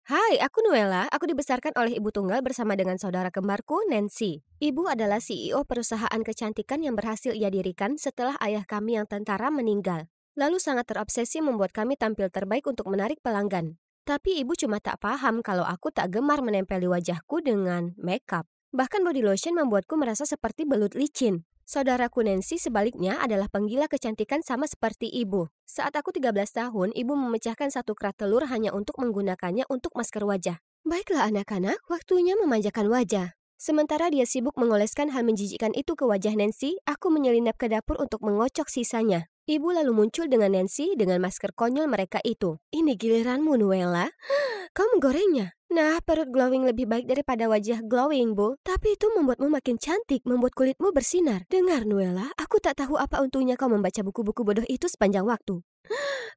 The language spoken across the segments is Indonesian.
Hai, aku Nuela. Aku dibesarkan oleh ibu tunggal bersama dengan saudara kembarku, Nancy. Ibu adalah CEO perusahaan kecantikan yang berhasil ia dirikan setelah ayah kami yang tentara meninggal. Lalu sangat terobsesi membuat kami tampil terbaik untuk menarik pelanggan. Tapi ibu cuma tak paham kalau aku tak gemar menempeli wajahku dengan makeup. Bahkan body lotion membuatku merasa seperti belut licin. Saudaraku Nancy sebaliknya adalah penggila kecantikan sama seperti ibu. Saat aku 13 tahun, ibu memecahkan satu kerat telur hanya untuk menggunakannya untuk masker wajah. Baiklah anak-anak, waktunya memanjakan wajah. Sementara dia sibuk mengoleskan hal menjijikkan itu ke wajah Nancy, aku menyelinap ke dapur untuk mengocok sisanya. Ibu lalu muncul dengan Nancy dengan masker konyol mereka itu. Ini giliranmu, Nuela. Kau menggorengnya. Nah, perut glowing lebih baik daripada wajah glowing, Bu. Tapi itu membuatmu makin cantik, membuat kulitmu bersinar. Dengar, Nuela, aku tak tahu apa untungnya kau membaca buku-buku bodoh itu sepanjang waktu.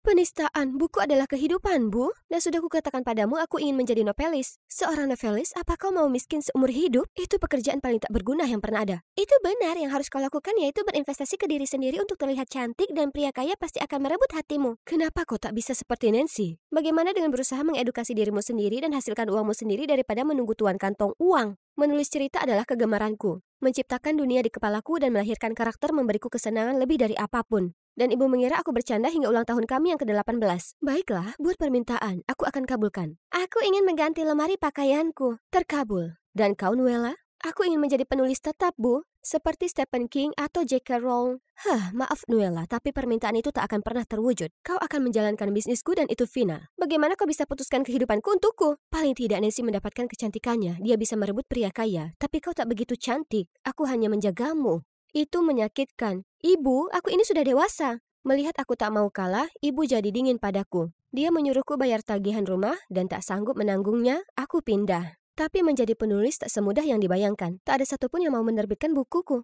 Penistaan, buku adalah kehidupan, Bu. Dan sudah kukatakan padamu, aku ingin menjadi novelis. Seorang novelis, apa kau mau miskin seumur hidup? Itu pekerjaan paling tak berguna yang pernah ada. Itu benar, yang harus kau lakukan yaitu berinvestasi ke diri sendiri untuk terlihat cantik dan pria kaya pasti akan merebut hatimu. Kenapa kau tak bisa seperti Nancy? Bagaimana dengan berusaha mengedukasi dirimu sendiri dan hasilkan uangmu sendiri daripada menunggu tuan kantong uang? Menulis cerita adalah kegemaranku. Menciptakan dunia di kepalaku dan melahirkan karakter memberiku kesenangan lebih dari apapun. Dan ibu mengira aku bercanda hingga ulang tahun kami yang ke-18. Baiklah, buat permintaan, aku akan kabulkan. Aku ingin mengganti lemari pakaianku. Terkabul. Dan kau, Nuela? Aku ingin menjadi penulis tetap, Bu. Seperti Stephen King atau J.K. Rowling. Maaf Nuela, tapi permintaan itu tak akan pernah terwujud. Kau akan menjalankan bisnisku dan itu final. Bagaimana kau bisa putuskan kehidupanku untukku? Paling tidak Nancy mendapatkan kecantikannya. Dia bisa merebut pria kaya. Tapi kau tak begitu cantik. Aku hanya menjagamu. Itu menyakitkan. Ibu, aku ini sudah dewasa. Melihat aku tak mau kalah, ibu jadi dingin padaku. Dia menyuruhku bayar tagihan rumah dan tak sanggup menanggungnya, aku pindah. Tapi menjadi penulis tak semudah yang dibayangkan. Tak ada satupun yang mau menerbitkan bukuku.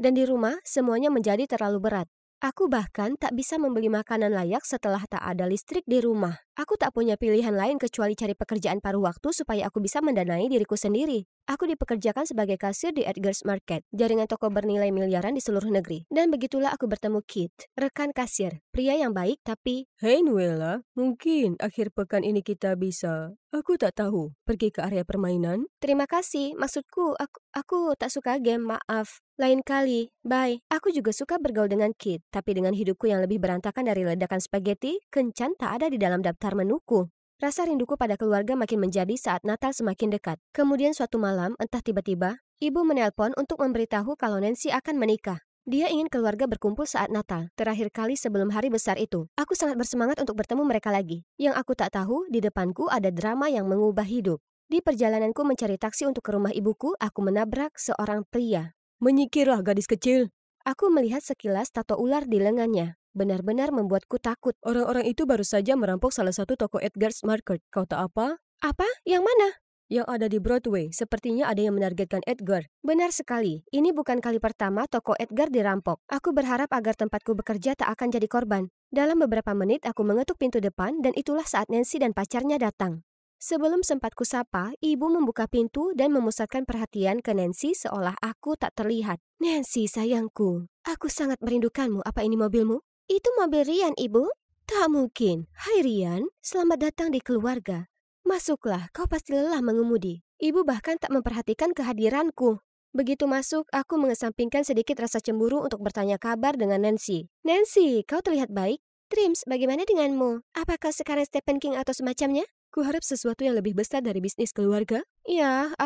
Dan di rumah, semuanya menjadi terlalu berat. Aku bahkan tak bisa membeli makanan layak setelah tak ada listrik di rumah. Aku tak punya pilihan lain kecuali cari pekerjaan paruh waktu supaya aku bisa mendanai diriku sendiri. Aku dipekerjakan sebagai kasir di Edgar's Market, jaringan toko bernilai miliaran di seluruh negeri. Dan begitulah aku bertemu Kit, rekan kasir, pria yang baik tapi... Hei Nuela, mungkin akhir pekan ini kita bisa... Aku tak tahu, pergi ke area permainan? Terima kasih, maksudku aku tak suka game, maaf. Lain kali, bye. Aku juga suka bergaul dengan Kit, tapi dengan hidupku yang lebih berantakan dari ledakan spaghetti, kencan tak ada di dalam daftar menuku. Rasa rinduku pada keluarga makin menjadi saat Natal semakin dekat. Kemudian suatu malam, entah tiba-tiba, ibu menelpon untuk memberitahu kalau Nancy akan menikah. Dia ingin keluarga berkumpul saat Natal, terakhir kali sebelum hari besar itu. Aku sangat bersemangat untuk bertemu mereka lagi. Yang aku tak tahu, di depanku ada drama yang mengubah hidup. Di perjalananku mencari taksi untuk ke rumah ibuku, aku menabrak seorang pria. Menyikirlah gadis kecil. Aku melihat sekilas tato ular di lengannya. Benar-benar membuatku takut. Orang-orang itu baru saja merampok salah satu toko Edgar's Market. Kau tahu apa? Apa? Yang mana? Yang ada di Broadway. Sepertinya ada yang menargetkan Edgar. Benar sekali. Ini bukan kali pertama toko Edgar dirampok. Aku berharap agar tempatku bekerja tak akan jadi korban. Dalam beberapa menit aku mengetuk pintu depan dan itulah saat Nancy dan pacarnya datang. Sebelum sempat kusapa, ibu membuka pintu dan memusatkan perhatian ke Nancy seolah aku tak terlihat. Nancy sayangku, aku sangat merindukanmu. Apa ini mobilmu? Itu mobil Rian, Ibu. Tak mungkin. Hai Rian, selamat datang di keluarga. Masuklah, kau pasti lelah mengemudi. Ibu bahkan tak memperhatikan kehadiranku. Begitu masuk, aku mengesampingkan sedikit rasa cemburu untuk bertanya kabar dengan Nancy. Nancy, kau terlihat baik. Trims, bagaimana denganmu? Apakah sekarang Stephen King atau semacamnya? Kuharap sesuatu yang lebih besar dari bisnis keluarga. Ya,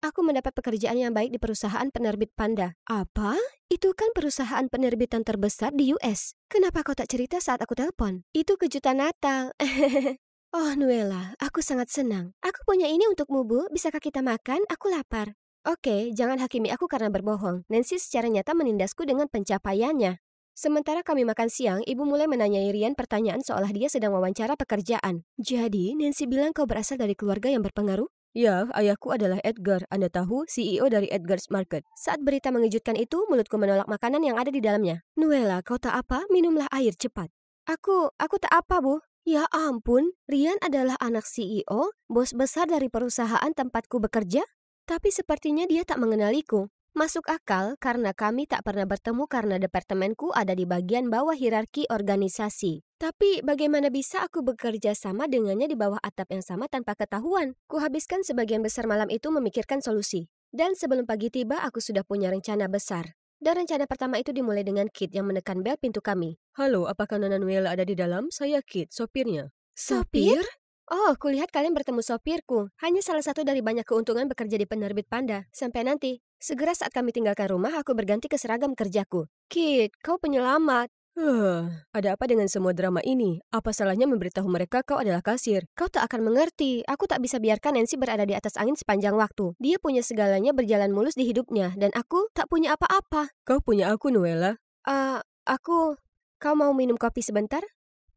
Aku mendapat pekerjaan yang baik di perusahaan penerbit Panda. Apa? Itu kan perusahaan penerbitan terbesar di US. Kenapa kau tak cerita saat aku telepon? Itu kejutan Natal. Oh, Nuela, aku sangat senang. Aku punya ini untukmu, Bu. Bisakah kita makan? Aku lapar. Oke, jangan hakimi aku karena berbohong. Nancy secara nyata menindasku dengan pencapaiannya. Sementara kami makan siang, ibu mulai menanyai Rian pertanyaan seolah dia sedang wawancara pekerjaan. Jadi, Nancy bilang kau berasal dari keluarga yang berpengaruh? Ya, ayahku adalah Edgar, Anda tahu, CEO dari Edgar's Market. Saat berita mengejutkan itu, mulutku menolak makanan yang ada di dalamnya. Nuela, kau tak apa? Minumlah air cepat. Aku tak apa, Bu. Ya ampun, Rian adalah anak CEO, bos besar dari perusahaan tempatku bekerja? Tapi sepertinya dia tak mengenaliku. Masuk akal karena kami tak pernah bertemu karena departemenku ada di bagian bawah hierarki organisasi. Tapi bagaimana bisa aku bekerja sama dengannya di bawah atap yang sama tanpa ketahuan? Kuhabiskan sebagian besar malam itu memikirkan solusi. Dan sebelum pagi tiba aku sudah punya rencana besar. Dan rencana pertama itu dimulai dengan Kit yang menekan bel pintu kami. Halo, apakah Nona Nuela ada di dalam? Saya Kit, sopirnya. Sopir? Oh, kulihat kalian bertemu sopirku. Hanya salah satu dari banyak keuntungan bekerja di penerbit Panda. Sampai nanti. Segera saat kami tinggalkan rumah, aku berganti ke seragam kerjaku. Kit, kau penyelamat. Ada apa dengan semua drama ini? Apa salahnya memberitahu mereka kau adalah kasir? Kau tak akan mengerti. Aku tak bisa biarkan Nancy berada di atas angin sepanjang waktu. Dia punya segalanya berjalan mulus di hidupnya. Dan aku tak punya apa-apa. Kau punya aku, Nuela. Aku... Kau mau minum kopi sebentar?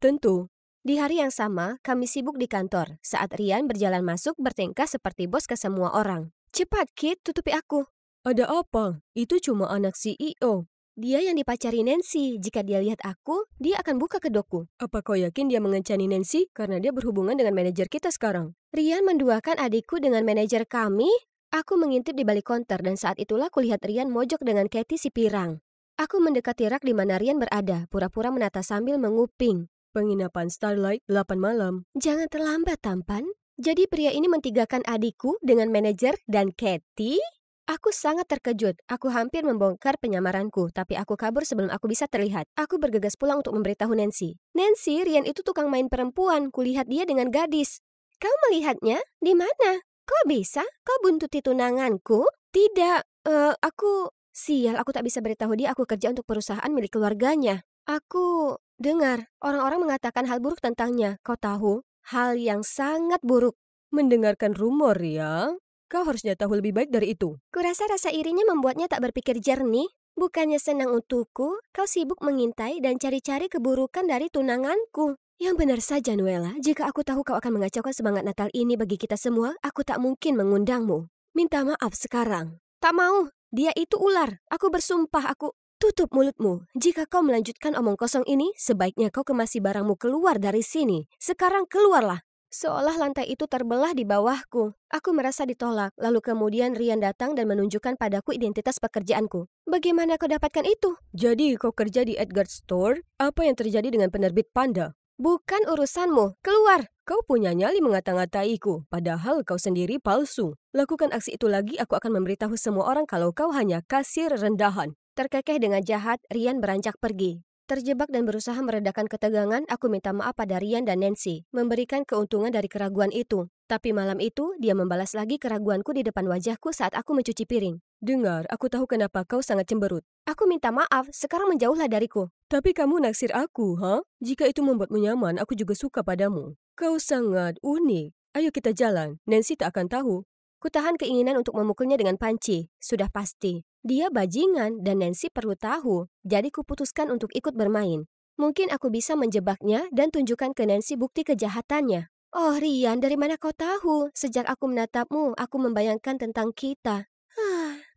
Tentu. Di hari yang sama, kami sibuk di kantor. Saat Rian berjalan masuk bertingkah seperti bos ke semua orang. Cepat, Kit, tutupi aku. Ada apa? Itu cuma anak CEO. Dia yang dipacari Nancy. Jika dia lihat aku, dia akan buka kedokku. Apa kau yakin dia mengencani Nancy? Karena dia berhubungan dengan manajer kita sekarang. Rian menduakan adikku dengan manajer kami? Aku mengintip di balik konter dan saat itulah kulihat Rian mojok dengan Katie si pirang. Aku mendekati rak di mana Rian berada, pura-pura menata sambil menguping. Penginapan Starlight 8 malam. Jangan terlambat, tampan. Jadi pria ini mentigakan adikku dengan manajer dan Katie? Aku sangat terkejut. Aku hampir membongkar penyamaranku, tapi aku kabur sebelum aku bisa terlihat. Aku bergegas pulang untuk memberitahu Nancy. Nancy, Rian itu tukang main perempuan. Kulihat dia dengan gadis. Kau melihatnya? Di mana? Kok bisa? Kau buntuti tunanganku? Tidak, aku... Sial, aku tak bisa beritahu dia aku kerja untuk perusahaan milik keluarganya. Aku dengar orang-orang mengatakan hal buruk tentangnya. Kau tahu? Hal yang sangat buruk. Mendengarkan rumor ya? Kau harusnya tahu lebih baik dari itu. Kurasa rasa irinya membuatnya tak berpikir jernih. Bukannya senang untukku, kau sibuk mengintai dan cari-cari keburukan dari tunanganku. Yang benar saja, Nuela. Jika aku tahu kau akan mengacaukan semangat Natal ini bagi kita semua, aku tak mungkin mengundangmu. Minta maaf sekarang. Tak mau. Dia itu ular. Aku bersumpah aku... Tutup mulutmu. Jika kau melanjutkan omong kosong ini, sebaiknya kau kemasi barangmu keluar dari sini. Sekarang keluarlah. Seolah lantai itu terbelah di bawahku. Aku merasa ditolak, lalu kemudian Rian datang dan menunjukkan padaku identitas pekerjaanku. Bagaimana kau dapatkan itu? Jadi kau kerja di Edgar Store? Apa yang terjadi dengan penerbit Panda? Bukan urusanmu. Keluar. Kau punya nyali mengata-ngataiku, padahal kau sendiri palsu. Lakukan aksi itu lagi, aku akan memberitahu semua orang kalau kau hanya kasir rendahan. Terkekeh dengan jahat, Rian beranjak pergi. Terjebak dan berusaha meredakan ketegangan, aku minta maaf pada Rian dan Nancy, memberikan keuntungan dari keraguan itu. Tapi malam itu, dia membalas lagi keraguanku di depan wajahku saat aku mencuci piring. Dengar, aku tahu kenapa kau sangat cemberut. Aku minta maaf, sekarang menjauhlah dariku. Tapi kamu naksir aku, ha? Jika itu membuatmu nyaman, aku juga suka padamu. Kau sangat unik. Ayo kita jalan, Nancy tak akan tahu. Kutahan keinginan untuk memukulnya dengan panci. Sudah pasti. Dia bajingan dan Nancy perlu tahu. Jadi kuputuskan untuk ikut bermain. Mungkin aku bisa menjebaknya dan tunjukkan ke Nancy bukti kejahatannya. Oh Rian, dari mana kau tahu? Sejak aku menatapmu, aku membayangkan tentang kita.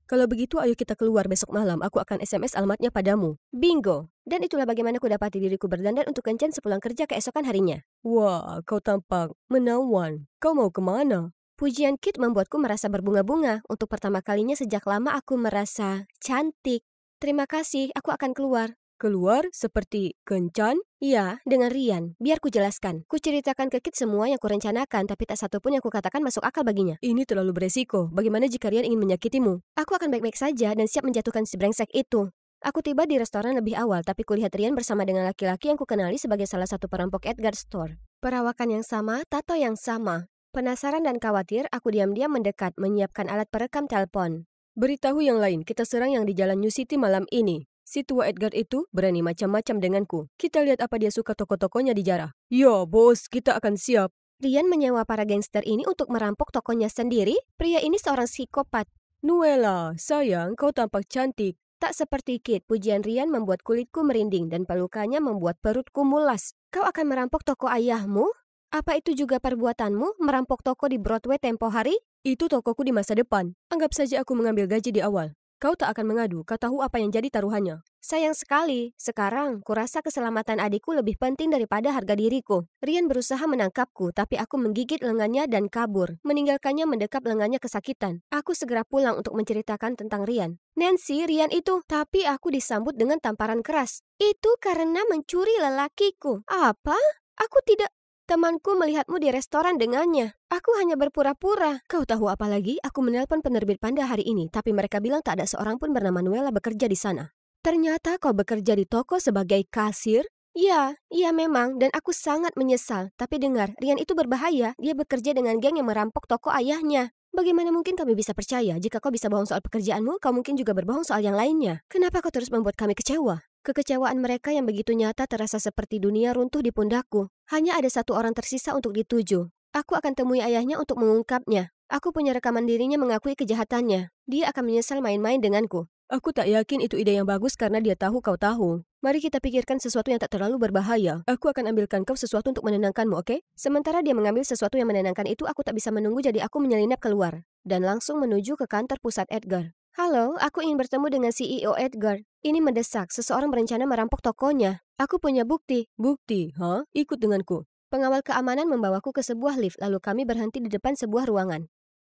Kalau begitu ayo kita keluar besok malam. Aku akan SMS alamatnya padamu. Bingo. Dan itulah bagaimana ku dapati diriku berdandan untuk kencan sepulang kerja keesokan harinya. Wah, kau tampak menawan. Kau mau kemana? Pujian Kit membuatku merasa berbunga-bunga. Untuk pertama kalinya sejak lama aku merasa cantik. Terima kasih, aku akan keluar. Keluar seperti kencan? Iya, dengan Rian. Biar ku jelaskan. Ku ceritakan ke Kit semua yang kurencanakan, tapi tak satu pun yang kukatakan masuk akal baginya. Ini terlalu beresiko. Bagaimana jika Rian ingin menyakitimu? Aku akan baik-baik saja dan siap menjatuhkan si brengsek itu. Aku tiba di restoran lebih awal, tapi kulihat Rian bersama dengan laki-laki yang kukenali sebagai salah satu perampok Edgar Store. Perawakan yang sama, tato yang sama. Penasaran dan khawatir, aku diam-diam mendekat, menyiapkan alat perekam telepon. Beritahu yang lain, kita serang yang di Jalan New City malam ini. Si tua Edgar itu berani macam-macam denganku. Kita lihat apa dia suka toko-tokonya dijarah. Ya, bos, kita akan siap. Rian menyewa para gangster ini untuk merampok tokonya sendiri? Pria ini seorang psikopat. Nuela, sayang, kau tampak cantik. Tak seperti Kit, pujian Rian membuat kulitku merinding dan pelukannya membuat perutku mulas. Kau akan merampok toko ayahmu? Apa itu juga perbuatanmu, merampok toko di Broadway tempo hari? Itu tokoku di masa depan. Anggap saja aku mengambil gaji di awal. Kau tak akan mengadu, kau tahu apa yang jadi taruhannya. Sayang sekali, sekarang kurasa keselamatan adikku lebih penting daripada harga diriku. Rian berusaha menangkapku, tapi aku menggigit lengannya dan kabur, meninggalkannya mendekap lengannya kesakitan. Aku segera pulang untuk menceritakan tentang Rian. Nancy, Rian itu, tapi aku disambut dengan tamparan keras. Itu karena mencuri lelakiku. Apa? Aku tidak. Temanku melihatmu di restoran dengannya. Aku hanya berpura-pura. Kau tahu apa lagi? Aku menelpon penerbit Panda hari ini, tapi mereka bilang tak ada seorang pun bernama Noella bekerja di sana. Ternyata kau bekerja di toko sebagai kasir? Ya, iya memang, dan aku sangat menyesal. Tapi dengar, Rian itu berbahaya. Dia bekerja dengan geng yang merampok toko ayahnya. Bagaimana mungkin kami bisa percaya? Jika kau bisa bohong soal pekerjaanmu, kau mungkin juga berbohong soal yang lainnya. Kenapa kau terus membuat kami kecewa? Kekecewaan mereka yang begitu nyata terasa seperti dunia runtuh di pundakku. Hanya ada satu orang tersisa untuk dituju. Aku akan temui ayahnya untuk mengungkapnya. Aku punya rekaman dirinya mengakui kejahatannya. Dia akan menyesal main-main denganku. Aku tak yakin itu ide yang bagus karena dia tahu kau tahu. Mari kita pikirkan sesuatu yang tak terlalu berbahaya. Aku akan ambilkan kau sesuatu untuk menenangkanmu, oke? Sementara dia mengambil sesuatu yang menenangkan itu, aku tak bisa menunggu jadi aku menyelinap keluar. Dan langsung menuju ke kantor pusat Edgar. Halo, aku ingin bertemu dengan CEO Edgar. Ini mendesak, seseorang berencana merampok tokonya. Aku punya bukti. Bukti? Hah? Ikut denganku. Pengawal keamanan membawaku ke sebuah lift, lalu kami berhenti di depan sebuah ruangan.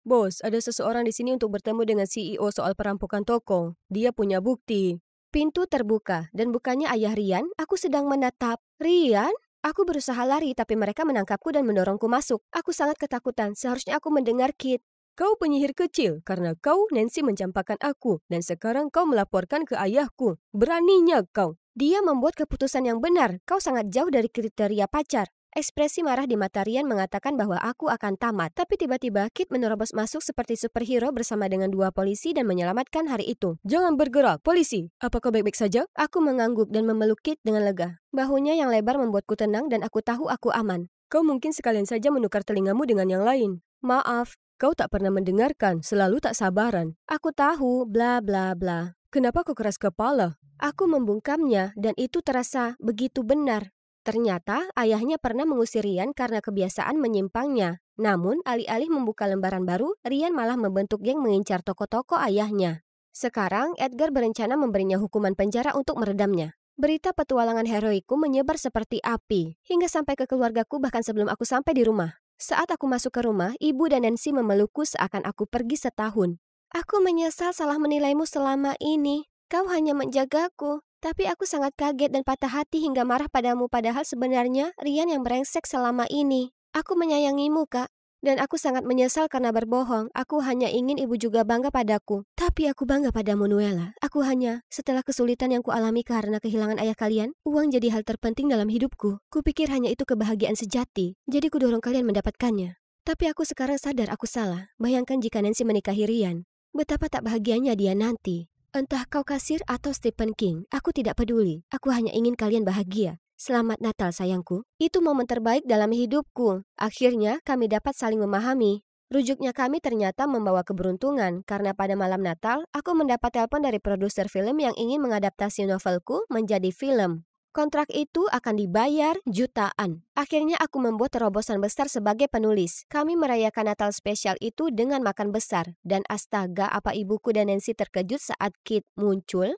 Bos, ada seseorang di sini untuk bertemu dengan CEO soal perampokan toko. Dia punya bukti. Pintu terbuka, dan bukannya ayah Rian, aku sedang menatap. Rian? Aku berusaha lari, tapi mereka menangkapku dan mendorongku masuk. Aku sangat ketakutan, seharusnya aku mendengar Kit. Kau penyihir kecil, karena kau, Nancy, mencampakkan aku. Dan sekarang kau melaporkan ke ayahku. Beraninya kau. Dia membuat keputusan yang benar. Kau sangat jauh dari kriteria pacar. Ekspresi marah di mata Rian mengatakan bahwa aku akan tamat. Tapi tiba-tiba Kit menerobos masuk seperti superhero bersama dengan dua polisi dan menyelamatkan hari itu. Jangan bergerak, polisi. Apa kau baik-baik saja? Aku mengangguk dan memeluk Kit dengan lega. Bahunya yang lebar membuatku tenang dan aku tahu aku aman. Kau mungkin sekalian saja menukar telingamu dengan yang lain. Maaf. Kau tak pernah mendengarkan, selalu tak sabaran. Aku tahu, bla bla bla. Kenapa kau keras kepala? Aku membungkamnya dan itu terasa begitu benar. Ternyata ayahnya pernah mengusir Rian karena kebiasaan menyimpangnya. Namun alih-alih membuka lembaran baru, Rian malah membentuk geng mengincar toko-toko ayahnya. Sekarang Edgar berencana memberinya hukuman penjara untuk meredamnya. Berita petualangan heroikku menyebar seperti api, hingga sampai ke keluargaku bahkan sebelum aku sampai di rumah. Saat aku masuk ke rumah, ibu dan Nancy memelukku seakan aku pergi setahun. Aku menyesal salah menilaimu selama ini. Kau hanya menjagaku. Tapi aku sangat kaget dan patah hati hingga marah padamu padahal sebenarnya Rian yang brengsek selama ini. Aku menyayangimu, Kak. Dan aku sangat menyesal karena berbohong. Aku hanya ingin ibu juga bangga padaku. Tapi aku bangga padamu, Noella. Aku hanya, setelah kesulitan yang kualami karena kehilangan ayah kalian, uang jadi hal terpenting dalam hidupku. Kupikir hanya itu kebahagiaan sejati. Jadi kudorong kalian mendapatkannya. Tapi aku sekarang sadar aku salah. Bayangkan jika Nancy menikahi Rian. Betapa tak bahagianya dia nanti. Entah kau kasir atau Stephen King, aku tidak peduli. Aku hanya ingin kalian bahagia. Selamat Natal sayangku. Itu momen terbaik dalam hidupku. Akhirnya kami dapat saling memahami. Rujuknya kami ternyata membawa keberuntungan karena pada malam Natal aku mendapat telepon dari produser film yang ingin mengadaptasi novelku menjadi film. Kontrak itu akan dibayar jutaan. Akhirnya aku membuat terobosan besar sebagai penulis. Kami merayakan Natal spesial itu dengan makan besar. Dan astaga, apa ibuku dan Nancy terkejut saat Kit muncul?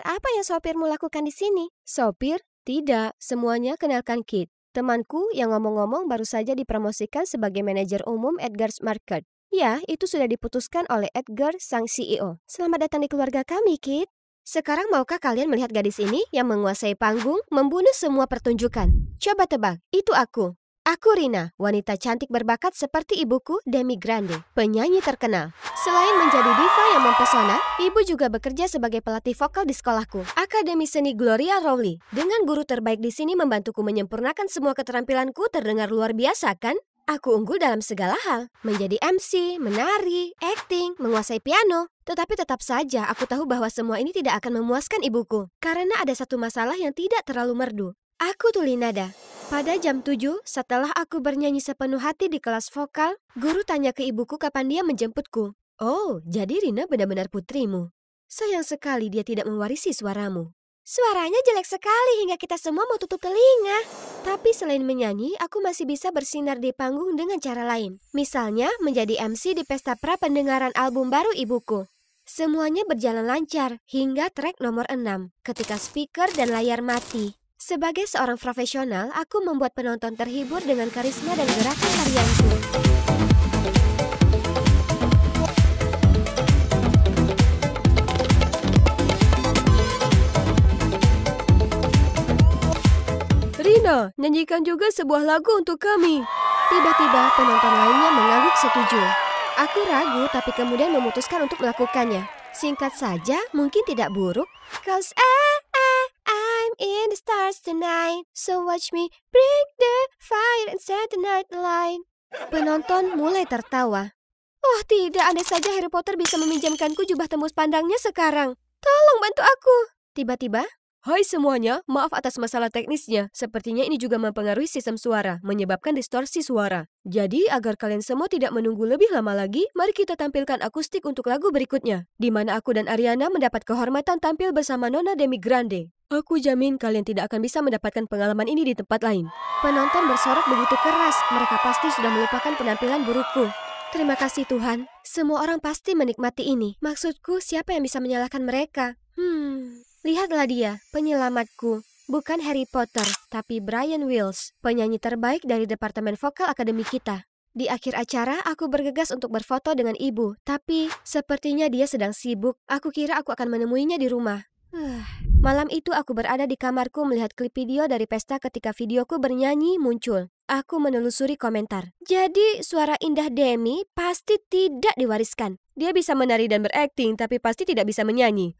Apa yang sopirmu lakukan di sini? Sopir? Tidak, semuanya kenalkan Kit. Temanku yang ngomong-ngomong baru saja dipromosikan sebagai manajer umum Edgar's Market. Ya, itu sudah diputuskan oleh Edgar, sang CEO. Selamat datang di keluarga kami, Kit. Sekarang maukah kalian melihat gadis ini yang menguasai panggung, membunuh semua pertunjukan? Coba tebak, itu aku. Aku Rina, wanita cantik berbakat seperti ibuku, Demi Grande, penyanyi terkenal. Selain menjadi diva yang mempesona, ibu juga bekerja sebagai pelatih vokal di sekolahku, Akademi Seni Gloria Rowley. Dengan guru terbaik di sini membantuku menyempurnakan semua keterampilanku terdengar luar biasa, kan? Aku unggul dalam segala hal, menjadi MC, menari, acting, menguasai piano. Tetapi tetap saja aku tahu bahwa semua ini tidak akan memuaskan ibuku. Karena ada satu masalah yang tidak terlalu merdu. Aku Tulinada. Pada jam 7, setelah aku bernyanyi sepenuh hati di kelas vokal, guru tanya ke ibuku kapan dia menjemputku. Oh, jadi Rina benar-benar putrimu. Sayang sekali dia tidak mewarisi suaramu. Suaranya jelek sekali hingga kita semua mau tutup telinga. Tapi selain menyanyi, aku masih bisa bersinar di panggung dengan cara lain. Misalnya menjadi MC di pesta pra pendengaran album baru ibuku. Semuanya berjalan lancar hingga track nomor 6 ketika speaker dan layar mati. Sebagai seorang profesional, aku membuat penonton terhibur dengan karisma dan gerakan tarianku. Rina, nyanyikan juga sebuah lagu untuk kami. Tiba-tiba penonton lainnya mengangguk setuju. Aku ragu tapi kemudian memutuskan untuk melakukannya. Singkat saja, mungkin tidak buruk. Cause I'm in the stars tonight. So watch me bring the fire and set the night alight. Penonton mulai tertawa. Oh tidak, andai saja Harry Potter bisa meminjamkanku jubah tembus pandangnya sekarang. Tolong bantu aku. Tiba-tiba, Hai semuanya, maaf atas masalah teknisnya. Sepertinya ini juga mempengaruhi sistem suara, menyebabkan distorsi suara. Jadi, agar kalian semua tidak menunggu lebih lama lagi, mari kita tampilkan akustik untuk lagu berikutnya, di mana aku dan Ariana mendapat kehormatan tampil bersama Nona Demi Grande. Aku jamin kalian tidak akan bisa mendapatkan pengalaman ini di tempat lain. penonton bersorak begitu keras. Mereka pasti sudah melupakan penampilan burukku. Terima kasih Tuhan, semua orang pasti menikmati ini. Maksudku, siapa yang bisa menyalahkan mereka? Lihatlah dia, penyelamatku. Bukan Harry Potter, tapi Brian Wills, penyanyi terbaik dari Departemen Vokal Akademi kita. Di akhir acara, aku bergegas untuk berfoto dengan ibu, tapi sepertinya dia sedang sibuk. Aku kira aku akan menemuinya di rumah. Malam itu aku berada di kamarku melihat klip video dari pesta ketika videoku bernyanyi muncul. Aku menelusuri komentar. Jadi, suara indah Demi pasti tidak diwariskan. Dia bisa menari dan berakting, tapi pasti tidak bisa menyanyi.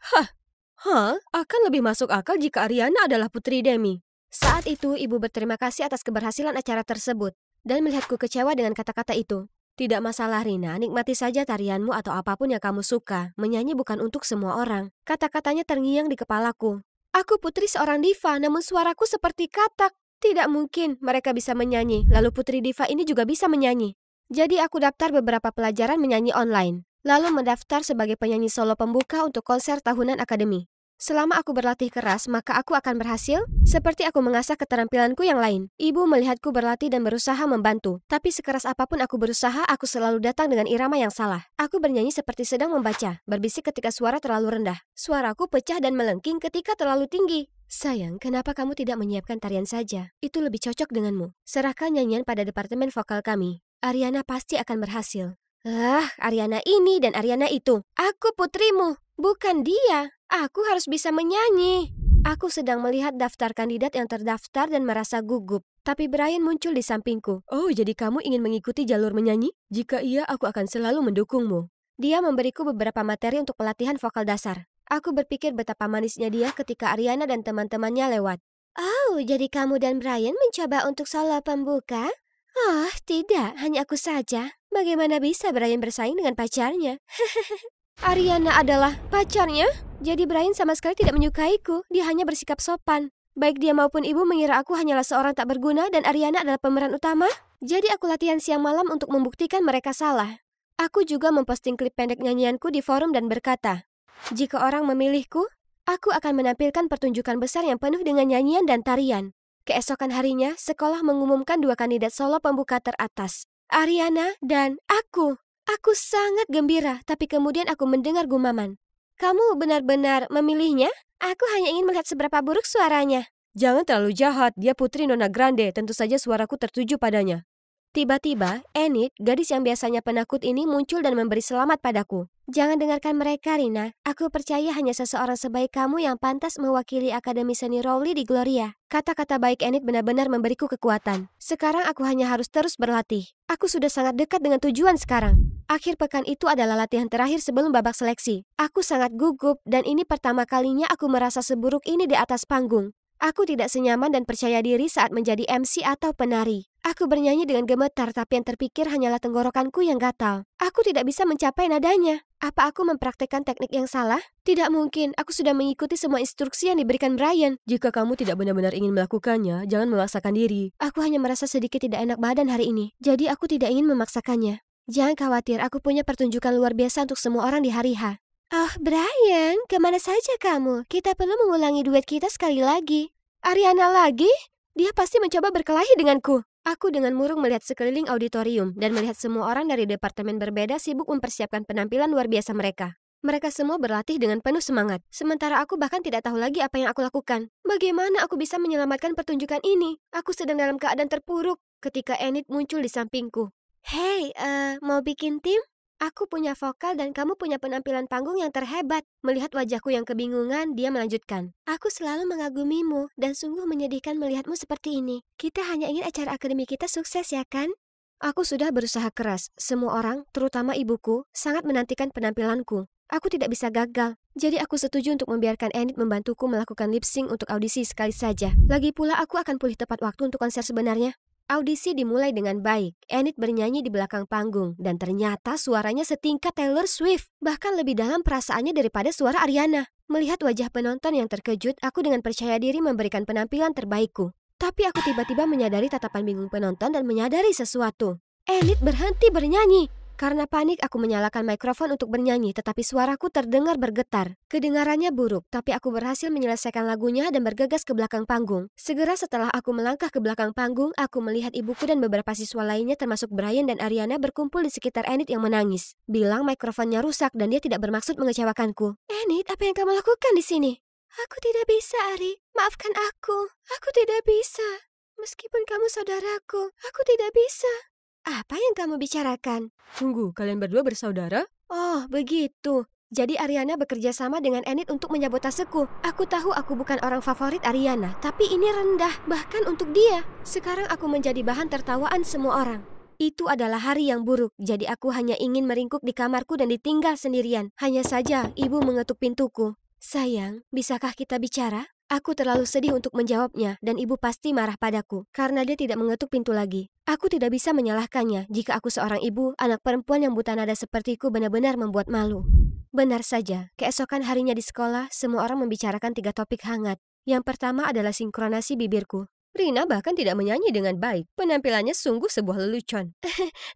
Akan lebih masuk akal jika Ariana adalah putri Demi. Saat itu, ibu berterima kasih atas keberhasilan acara tersebut dan melihatku kecewa dengan kata-kata itu. Tidak masalah Rina, nikmati saja tarianmu atau apapun yang kamu suka. Menyanyi bukan untuk semua orang. Kata-katanya terngiang di kepalaku. Aku putri seorang diva, namun suaraku seperti katak. Tidak mungkin mereka bisa menyanyi, lalu putri diva ini juga bisa menyanyi. Jadi aku daftar beberapa pelajaran menyanyi online. Lalu mendaftar sebagai penyanyi solo pembuka untuk konser tahunan akademi. Selama aku berlatih keras, maka aku akan berhasil seperti aku mengasah keterampilanku yang lain. Ibu melihatku berlatih dan berusaha membantu. Tapi sekeras apapun aku berusaha, aku selalu datang dengan irama yang salah. Aku bernyanyi seperti sedang membaca, berbisik ketika suara terlalu rendah. Suaraku pecah dan melengking ketika terlalu tinggi. Sayang, kenapa kamu tidak menyiapkan tarian saja? Itu lebih cocok denganmu. Serahkan nyanyian pada departemen vokal kami. Ariana pasti akan berhasil. Ariana ini dan Ariana itu. Aku putrimu, bukan dia. Aku harus bisa menyanyi. Aku sedang melihat daftar kandidat yang terdaftar dan merasa gugup. Tapi Brian muncul di sampingku. Oh, jadi kamu ingin mengikuti jalur menyanyi? Jika iya, aku akan selalu mendukungmu. Dia memberiku beberapa materi untuk pelatihan vokal dasar. Aku berpikir betapa manisnya dia ketika Ariana dan teman-temannya lewat. Oh, jadi kamu dan Brian mencoba untuk solo pembuka? Oh, tidak, hanya aku saja. Bagaimana bisa Brian bersaing dengan pacarnya? Ariana adalah pacarnya? Jadi Brian sama sekali tidak menyukaiku. Dia hanya bersikap sopan. Baik dia maupun ibu mengira aku hanyalah seorang tak berguna dan Ariana adalah pemeran utama. Jadi aku latihan siang malam untuk membuktikan mereka salah. Aku juga memposting klip pendek nyanyianku di forum dan berkata, jika orang memilihku, aku akan menampilkan pertunjukan besar yang penuh dengan nyanyian dan tarian. Keesokan harinya, sekolah mengumumkan 2 kandidat solo pembuka teratas. Ariana dan aku. Aku sangat gembira, tapi kemudian aku mendengar gumaman. Kamu benar-benar memilihnya? Aku hanya ingin melihat seberapa buruk suaranya. Jangan terlalu jahat, dia putri Nona Grande, tentu saja suaraku tertuju padanya. Tiba-tiba, Enid, gadis yang biasanya penakut ini muncul dan memberi selamat padaku. Jangan dengarkan mereka, Rina. Aku percaya hanya seseorang sebaik kamu yang pantas mewakili Akademi Seni Rowley di Gloria. Kata-kata baik Enid benar-benar memberiku kekuatan. Sekarang aku hanya harus terus berlatih. Aku sudah sangat dekat dengan tujuan sekarang. Akhir pekan itu adalah latihan terakhir sebelum babak seleksi. Aku sangat gugup dan ini pertama kalinya aku merasa seburuk ini di atas panggung. Aku tidak senyaman dan percaya diri saat menjadi MC atau penari. Aku bernyanyi dengan gemetar, tapi yang terpikir hanyalah tenggorokanku yang gatal. Aku tidak bisa mencapai nadanya. Apa aku mempraktekkan teknik yang salah? Tidak mungkin, aku sudah mengikuti semua instruksi yang diberikan Brian. Jika kamu tidak benar-benar ingin melakukannya, jangan memaksakan diri. Aku hanya merasa sedikit tidak enak badan hari ini, jadi aku tidak ingin memaksakannya. Jangan khawatir, aku punya pertunjukan luar biasa untuk semua orang di hari H. Oh, Brian, kemana saja kamu? Kita perlu mengulangi duet kita sekali lagi. Ariana lagi? Dia pasti mencoba berkelahi denganku. Aku dengan murung melihat sekeliling auditorium dan melihat semua orang dari departemen berbeda sibuk mempersiapkan penampilan luar biasa mereka. Mereka semua berlatih dengan penuh semangat, sementara aku bahkan tidak tahu lagi apa yang aku lakukan. Bagaimana aku bisa menyelamatkan pertunjukan ini? Aku sedang dalam keadaan terpuruk ketika Enid muncul di sampingku. Hei, mau bikin tim? Aku punya vokal dan kamu punya penampilan panggung yang terhebat. Melihat wajahku yang kebingungan, dia melanjutkan. Aku selalu mengagumimu dan sungguh menyedihkan melihatmu seperti ini. Kita hanya ingin acara akademi kita sukses, ya kan? Aku sudah berusaha keras. Semua orang, terutama ibuku, sangat menantikan penampilanku. Aku tidak bisa gagal. Jadi aku setuju untuk membiarkan Enid membantuku melakukan lip sync untuk audisi sekali saja. Lagi pula aku akan pulih tepat waktu untuk konser sebenarnya. Audisi dimulai dengan baik. Enid bernyanyi di belakang panggung dan ternyata suaranya setingkat Taylor Swift. Bahkan lebih dalam perasaannya daripada suara Ariana. Melihat wajah penonton yang terkejut, aku dengan percaya diri memberikan penampilan terbaikku. Tapi aku tiba-tiba menyadari tatapan bingung penonton dan menyadari sesuatu. Enid berhenti bernyanyi. Karena panik, aku menyalakan mikrofon untuk bernyanyi, tetapi suaraku terdengar bergetar. Kedengarannya buruk, tapi aku berhasil menyelesaikan lagunya dan bergegas ke belakang panggung. Segera setelah aku melangkah ke belakang panggung, aku melihat ibuku dan beberapa siswa lainnya termasuk Brian dan Ariana berkumpul di sekitar Enid yang menangis. Bilang mikrofonnya rusak dan dia tidak bermaksud mengecewakanku. Enid, apa yang kamu lakukan di sini? Aku tidak bisa, Ari. Maafkan aku. Aku tidak bisa. Meskipun kamu saudaraku, aku tidak bisa. Apa yang kamu bicarakan? Tunggu, kalian berdua bersaudara? Oh, begitu. Jadi Ariana bekerja sama dengan Enid untuk menyabotaseku. Aku tahu aku bukan orang favorit Ariana, tapi ini rendah, bahkan untuk dia. Sekarang aku menjadi bahan tertawaan semua orang. Itu adalah hari yang buruk, jadi aku hanya ingin meringkuk di kamarku dan ditinggal sendirian. Hanya saja, ibu mengetuk pintuku. Sayang, bisakah kita bicara? Aku terlalu sedih untuk menjawabnya dan ibu pasti marah padaku karena dia tidak mengetuk pintu lagi. Aku tidak bisa menyalahkannya jika aku seorang ibu, anak perempuan yang buta nada sepertiku benar-benar membuat malu. Benar saja, keesokan harinya di sekolah, semua orang membicarakan 3 topik hangat. Yang pertama adalah sinkronasi bibirku. Rina bahkan tidak menyanyi dengan baik. Penampilannya sungguh sebuah lelucon.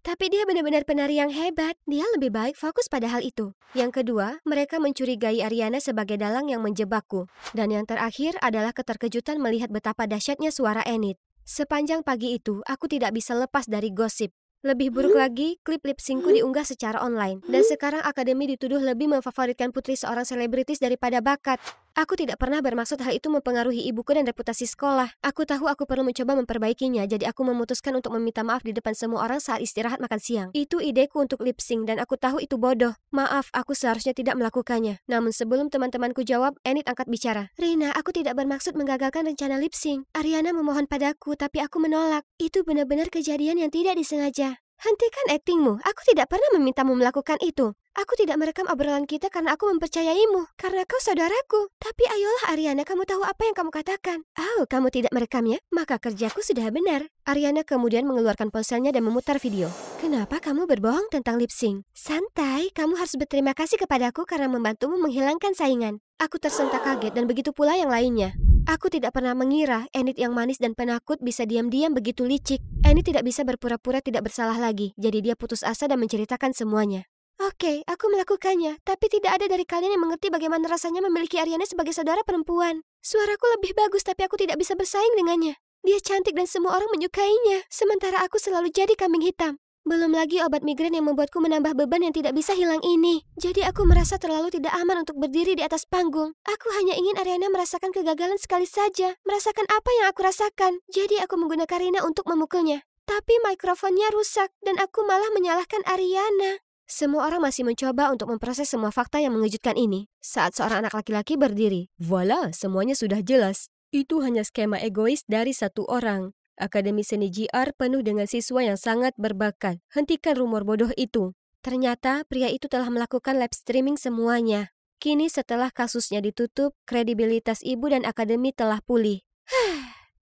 Tapi dia benar-benar penari yang hebat. Dia lebih baik fokus pada hal itu. Yang kedua, mereka mencurigai Ariana sebagai dalang yang menjebakku. Dan yang terakhir adalah keterkejutan melihat betapa dahsyatnya suara Enid. Sepanjang pagi itu, aku tidak bisa lepas dari gosip. Lebih buruk lagi, klip lip syncku diunggah secara online. Dan sekarang akademi dituduh lebih memfavoritkan putri seorang selebritis daripada bakat. Aku tidak pernah bermaksud hal itu mempengaruhi ibuku dan reputasi sekolah. Aku tahu aku perlu mencoba memperbaikinya, jadi aku memutuskan untuk meminta maaf di depan semua orang saat istirahat makan siang. Itu ideku untuk lip sync dan aku tahu itu bodoh. Maaf, aku seharusnya tidak melakukannya. Namun sebelum teman-temanku jawab, Enid angkat bicara. Rina, aku tidak bermaksud menggagalkan rencana lip sync. Ariana memohon padaku, tapi aku menolak. Itu benar-benar kejadian yang tidak disengaja. Hentikan aktingmu, aku tidak pernah memintamu melakukan itu. Aku tidak merekam obrolan kita karena aku mempercayaimu, karena kau saudaraku. Tapi ayolah Ariana, kamu tahu apa yang kamu katakan. Oh, kamu tidak merekamnya? Maka kerjaku sudah benar. Ariana kemudian mengeluarkan ponselnya dan memutar video. Kenapa kamu berbohong tentang lip sync? Santai, kamu harus berterima kasih kepadaku karena membantumu menghilangkan saingan. Aku tersentak kaget dan begitu pula yang lainnya. Aku tidak pernah mengira Enid yang manis dan penakut bisa diam-diam begitu licik. Enid tidak bisa berpura-pura tidak bersalah lagi, jadi dia putus asa dan menceritakan semuanya. Oke, aku melakukannya, tapi tidak ada dari kalian yang mengerti bagaimana rasanya memiliki Ariana sebagai saudara perempuan. Suaraku lebih bagus, tapi aku tidak bisa bersaing dengannya. Dia cantik dan semua orang menyukainya, sementara aku selalu jadi kambing hitam. Belum lagi obat migrain yang membuatku menambah beban yang tidak bisa hilang ini. Jadi aku merasa terlalu tidak aman untuk berdiri di atas panggung. Aku hanya ingin Ariana merasakan kegagalan sekali saja. Merasakan apa yang aku rasakan. Jadi aku menggunakan Rina untuk memukulnya. Tapi mikrofonnya rusak dan aku malah menyalahkan Ariana. Semua orang masih mencoba untuk memproses semua fakta yang mengejutkan ini. Saat seorang anak laki-laki berdiri. Voila, semuanya sudah jelas. Itu hanya skema egois dari satu orang. Akademi Seni JR penuh dengan siswa yang sangat berbakat. Hentikan rumor bodoh itu. Ternyata pria itu telah melakukan live streaming semuanya. Kini setelah kasusnya ditutup, kredibilitas ibu dan akademi telah pulih.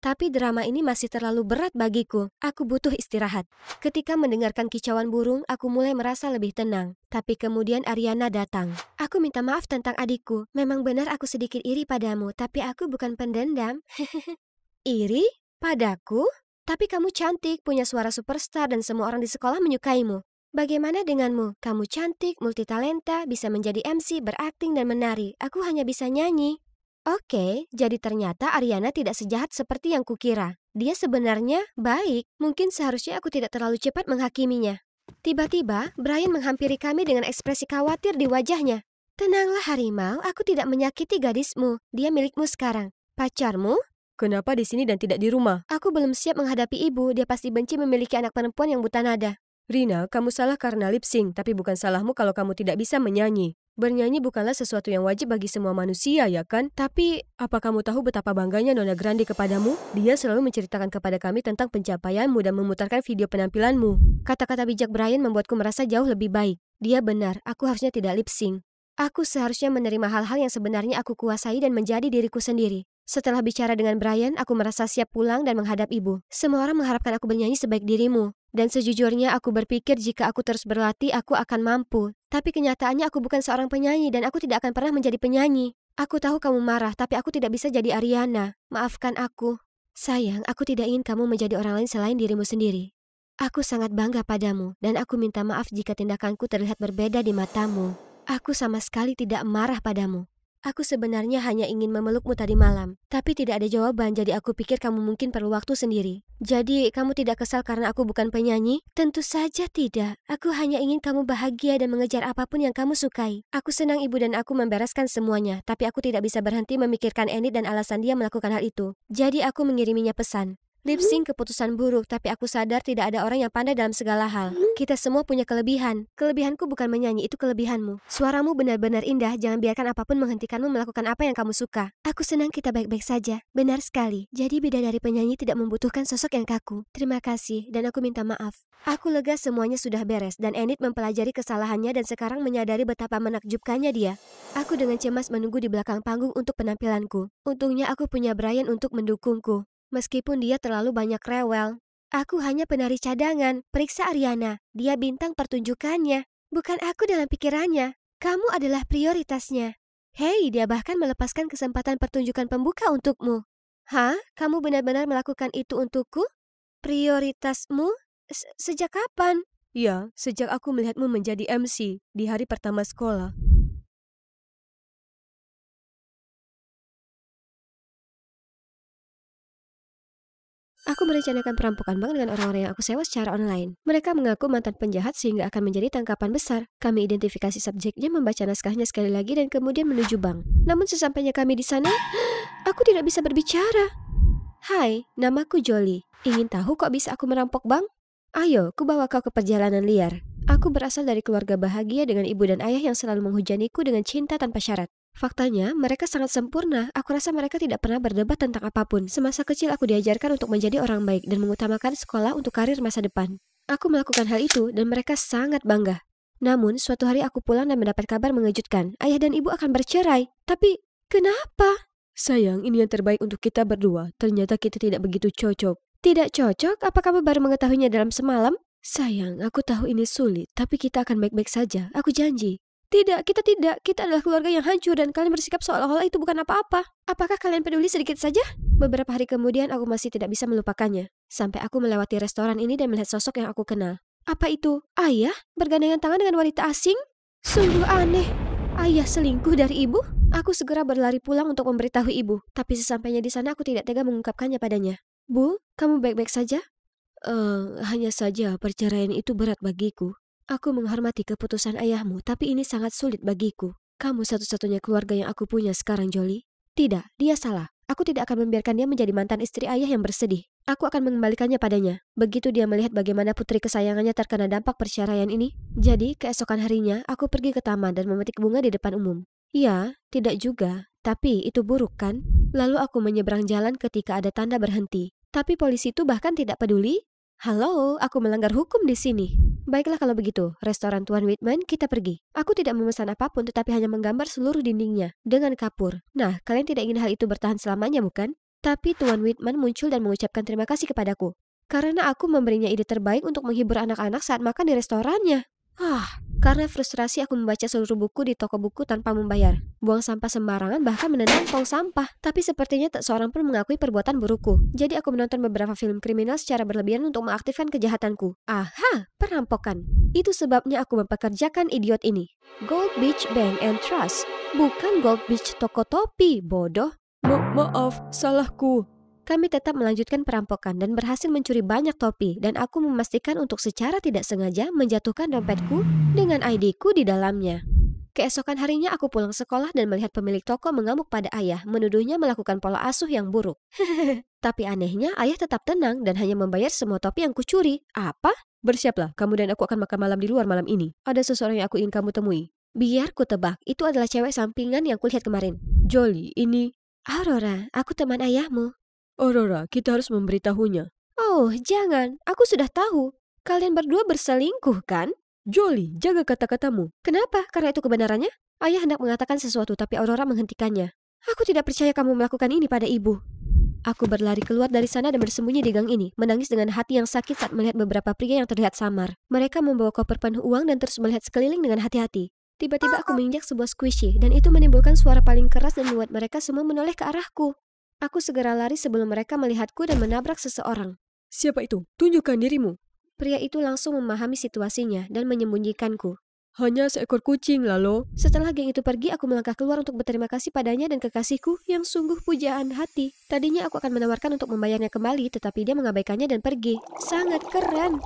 Tapi drama ini masih terlalu berat bagiku. Aku butuh istirahat. Ketika mendengarkan kicauan burung, aku mulai merasa lebih tenang. Tapi kemudian Ariana datang. Aku minta maaf tentang adikku. Memang benar aku sedikit iri padamu, tapi aku bukan pendendam. Iri? Padaku? Tapi kamu cantik, punya suara superstar dan semua orang di sekolah menyukaimu. Bagaimana denganmu? Kamu cantik, multitalenta, bisa menjadi MC, berakting dan menari. Aku hanya bisa nyanyi. Oke, jadi ternyata Ariana tidak sejahat seperti yang kukira. Dia sebenarnya baik. Mungkin seharusnya aku tidak terlalu cepat menghakiminya. Tiba-tiba, Brian menghampiri kami dengan ekspresi khawatir di wajahnya. Tenanglah harimau, aku tidak menyakiti gadismu. Dia milikmu sekarang. Pacarmu? Kenapa di sini dan tidak di rumah? Aku belum siap menghadapi ibu. Dia pasti benci memiliki anak perempuan yang buta nada. Rina, kamu salah karena lip sync, tapi bukan salahmu kalau kamu tidak bisa menyanyi. Bernyanyi bukanlah sesuatu yang wajib bagi semua manusia, ya kan? Tapi, apa kamu tahu betapa bangganya Nona Grande kepadamu? Dia selalu menceritakan kepada kami tentang pencapaianmu dan memutarkan video penampilanmu. Kata-kata bijak Brian membuatku merasa jauh lebih baik. Dia benar, aku harusnya tidak lip sync. Aku seharusnya menerima hal-hal yang sebenarnya aku kuasai dan menjadi diriku sendiri. Setelah bicara dengan Brian, aku merasa siap pulang dan menghadap ibu. Semua orang mengharapkan aku bernyanyi sebaik dirimu. Dan sejujurnya aku berpikir jika aku terus berlatih, aku akan mampu. Tapi kenyataannya aku bukan seorang penyanyi dan aku tidak akan pernah menjadi penyanyi. Aku tahu kamu marah, tapi aku tidak bisa jadi Ariana. Maafkan aku. Sayang, aku tidak ingin kamu menjadi orang lain selain dirimu sendiri. Aku sangat bangga padamu, dan aku minta maaf jika tindakanku terlihat berbeda di matamu. Aku sama sekali tidak marah padamu. Aku sebenarnya hanya ingin memelukmu tadi malam, tapi tidak ada jawaban, jadi aku pikir kamu mungkin perlu waktu sendiri. Jadi, kamu tidak kesal karena aku bukan penyanyi? Tentu saja tidak. Aku hanya ingin kamu bahagia dan mengejar apapun yang kamu sukai. Aku senang ibu dan aku membereskan semuanya, tapi aku tidak bisa berhenti memikirkan Enid dan alasan dia melakukan hal itu. Jadi, aku mengiriminya pesan. Lip sync keputusan buruk, tapi aku sadar tidak ada orang yang pandai dalam segala hal. Kita semua punya kelebihan. Kelebihanku bukan menyanyi, itu kelebihanmu. Suaramu benar-benar indah, jangan biarkan apapun menghentikanmu melakukan apa yang kamu suka. Aku senang kita baik-baik saja. Benar sekali. Jadi bidadari penyanyi tidak membutuhkan sosok yang kaku. Terima kasih, dan aku minta maaf. Aku lega semuanya sudah beres, dan Enid mempelajari kesalahannya dan sekarang menyadari betapa menakjubkannya dia. Aku dengan cemas menunggu di belakang panggung untuk penampilanku. Untungnya aku punya Brian untuk mendukungku. Meskipun dia terlalu banyak rewel. Aku hanya penari cadangan, periksa Ariana. Dia bintang pertunjukannya. Bukan aku dalam pikirannya. Kamu adalah prioritasnya. Hei, dia bahkan melepaskan kesempatan pertunjukan pembuka untukmu. Hah? Kamu benar-benar melakukan itu untukku? Prioritasmu? Sejak kapan? Ya, sejak aku melihatmu menjadi MC di hari pertama sekolah. Aku merencanakan perampokan bank dengan orang-orang yang aku sewa secara online. Mereka mengaku mantan penjahat sehingga akan menjadi tangkapan besar. Kami identifikasi subjeknya, membaca naskahnya sekali lagi dan kemudian menuju bank. Namun sesampainya kami di sana, aku tidak bisa berbicara. Hai, namaku Jolie. Ingin tahu kok bisa aku merampok bank? Ayo, ku bawa kau ke perjalanan liar. Aku berasal dari keluarga bahagia dengan ibu dan ayah yang selalu menghujaniku dengan cinta tanpa syarat. Faktanya, mereka sangat sempurna. Aku rasa mereka tidak pernah berdebat tentang apapun. Semasa kecil aku diajarkan untuk menjadi orang baik dan mengutamakan sekolah untuk karir masa depan. Aku melakukan hal itu dan mereka sangat bangga. Namun, suatu hari aku pulang dan mendapat kabar mengejutkan. Ayah dan ibu akan bercerai. Tapi, kenapa? Sayang, ini yang terbaik untuk kita berdua. Ternyata kita tidak begitu cocok. Tidak cocok? Apa kamu baru mengetahuinya dalam semalam? Sayang, aku tahu ini sulit, tapi kita akan baik-baik saja. Aku janji. Tidak, kita tidak. Kita adalah keluarga yang hancur dan kalian bersikap seolah-olah itu bukan apa-apa. Apakah kalian peduli sedikit saja? Beberapa hari kemudian aku masih tidak bisa melupakannya. Sampai aku melewati restoran ini dan melihat sosok yang aku kenal. Apa itu? Ayah? Bergandengan tangan dengan wanita asing? Sungguh aneh. Ayah selingkuh dari ibu? Aku segera berlari pulang untuk memberitahu ibu. Tapi sesampainya di sana aku tidak tega mengungkapkannya padanya. Bu, kamu baik-baik saja? Hanya saja perceraian itu berat bagiku. Aku menghormati keputusan ayahmu, tapi ini sangat sulit bagiku. Kamu satu-satunya keluarga yang aku punya sekarang, Jolie. Tidak, dia salah. Aku tidak akan membiarkan dia menjadi mantan istri ayah yang bersedih. Aku akan mengembalikannya padanya. Begitu dia melihat bagaimana putri kesayangannya terkena dampak perceraian ini. Jadi, keesokan harinya, aku pergi ke taman dan memetik bunga di depan umum. Ya, tidak juga. Tapi, itu buruk kan? Lalu aku menyeberang jalan ketika ada tanda berhenti. Tapi polisi itu bahkan tidak peduli. Halo, aku melanggar hukum di sini. Baiklah kalau begitu, restoran Tuan Whitman, kita pergi. Aku tidak memesan apapun tetapi hanya menggambar seluruh dindingnya dengan kapur. Nah, kalian tidak ingin hal itu bertahan selamanya, bukan? Tapi Tuan Whitman muncul dan mengucapkan terima kasih kepadaku. Karena aku memberinya ide terbaik untuk menghibur anak-anak saat makan di restorannya. Karena frustrasi aku membaca seluruh buku di toko buku tanpa membayar. Buang sampah sembarangan bahkan menendang tong sampah. Tapi sepertinya tak seorang pun mengakui perbuatan burukku. Jadi aku menonton beberapa film kriminal secara berlebihan untuk mengaktifkan kejahatanku. Aha, perampokan. Itu sebabnya aku mempekerjakan idiot ini. Gold Beach Bank and Trust. Bukan Gold Beach toko topi, bodoh. Maaf, salahku. Kami tetap melanjutkan perampokan dan berhasil mencuri banyak topi dan aku memastikan untuk secara tidak sengaja menjatuhkan dompetku dengan ID-ku di dalamnya. Keesokan harinya aku pulang sekolah dan melihat pemilik toko mengamuk pada ayah, menuduhnya melakukan pola asuh yang buruk. Tapi anehnya ayah tetap tenang dan hanya membayar semua topi yang kucuri. Apa? Bersiaplah, kamu dan aku akan makan malam di luar malam ini. Ada seseorang yang aku ingin kamu temui. Biar ku tebak, itu adalah cewek sampingan yang kulihat kemarin. Jolie, ini... Aurora, aku teman ayahmu. Aurora, kita harus memberitahunya. Oh, jangan. Aku sudah tahu. Kalian berdua berselingkuh, kan? Jolie, jaga kata-katamu. Kenapa? Karena itu kebenarannya? Ayah hendak mengatakan sesuatu tapi Aurora menghentikannya. Aku tidak percaya kamu melakukan ini pada ibu. Aku berlari keluar dari sana dan bersembunyi di gang ini, menangis dengan hati yang sakit saat melihat beberapa pria yang terlihat samar. Mereka membawa koper penuh uang dan terus melihat sekeliling dengan hati-hati. Tiba-tiba aku menginjak sebuah squishy dan itu menimbulkan suara paling keras dan membuat mereka semua menoleh ke arahku. Aku segera lari sebelum mereka melihatku dan menabrak seseorang. Siapa itu? Tunjukkan dirimu. Pria itu langsung memahami situasinya dan menyembunyikanku. Hanya seekor kucing, lalu. Setelah geng itu pergi, aku melangkah keluar untuk berterima kasih padanya dan kekasihku yang sungguh pujaan hati. Tadinya aku akan menawarkan untuk membayarnya kembali, tetapi dia mengabaikannya dan pergi. Sangat keren.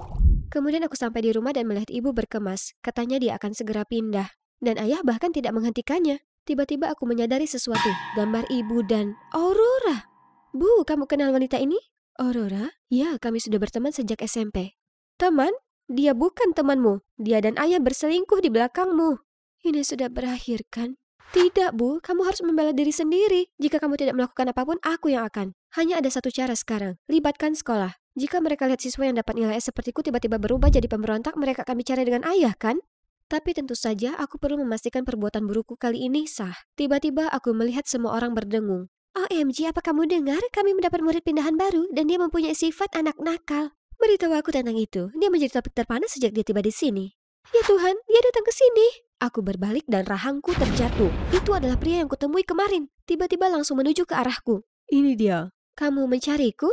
Kemudian aku sampai di rumah dan melihat ibu berkemas. Katanya dia akan segera pindah. Dan ayah bahkan tidak menghentikannya. Tiba-tiba aku menyadari sesuatu. Gambar ibu dan Aurora. Bu, kamu kenal wanita ini? Aurora? Ya, kami sudah berteman sejak SMP. Teman? Dia bukan temanmu. Dia dan ayah berselingkuh di belakangmu. Ini sudah berakhir, kan? Tidak, Bu. Kamu harus membela diri sendiri. Jika kamu tidak melakukan apapun, aku yang akan. Hanya ada satu cara sekarang. Libatkan sekolah. Jika mereka lihat siswa yang dapat nilai S sepertiku tiba-tiba berubah jadi pemberontak, mereka akan bicara dengan ayah, kan? Tapi tentu saja aku perlu memastikan perbuatan burukku kali ini sah. Tiba-tiba aku melihat semua orang berdengung. OMG, apa kamu dengar? Kami mendapat murid pindahan baru dan dia mempunyai sifat anak nakal. Beritahu aku tentang itu. Dia menjadi topik terpanas sejak dia tiba di sini. Ya Tuhan, dia datang ke sini. Aku berbalik dan rahangku terjatuh. Itu adalah pria yang kutemui kemarin. Tiba-tiba langsung menuju ke arahku. Ini dia. Kamu mencariku?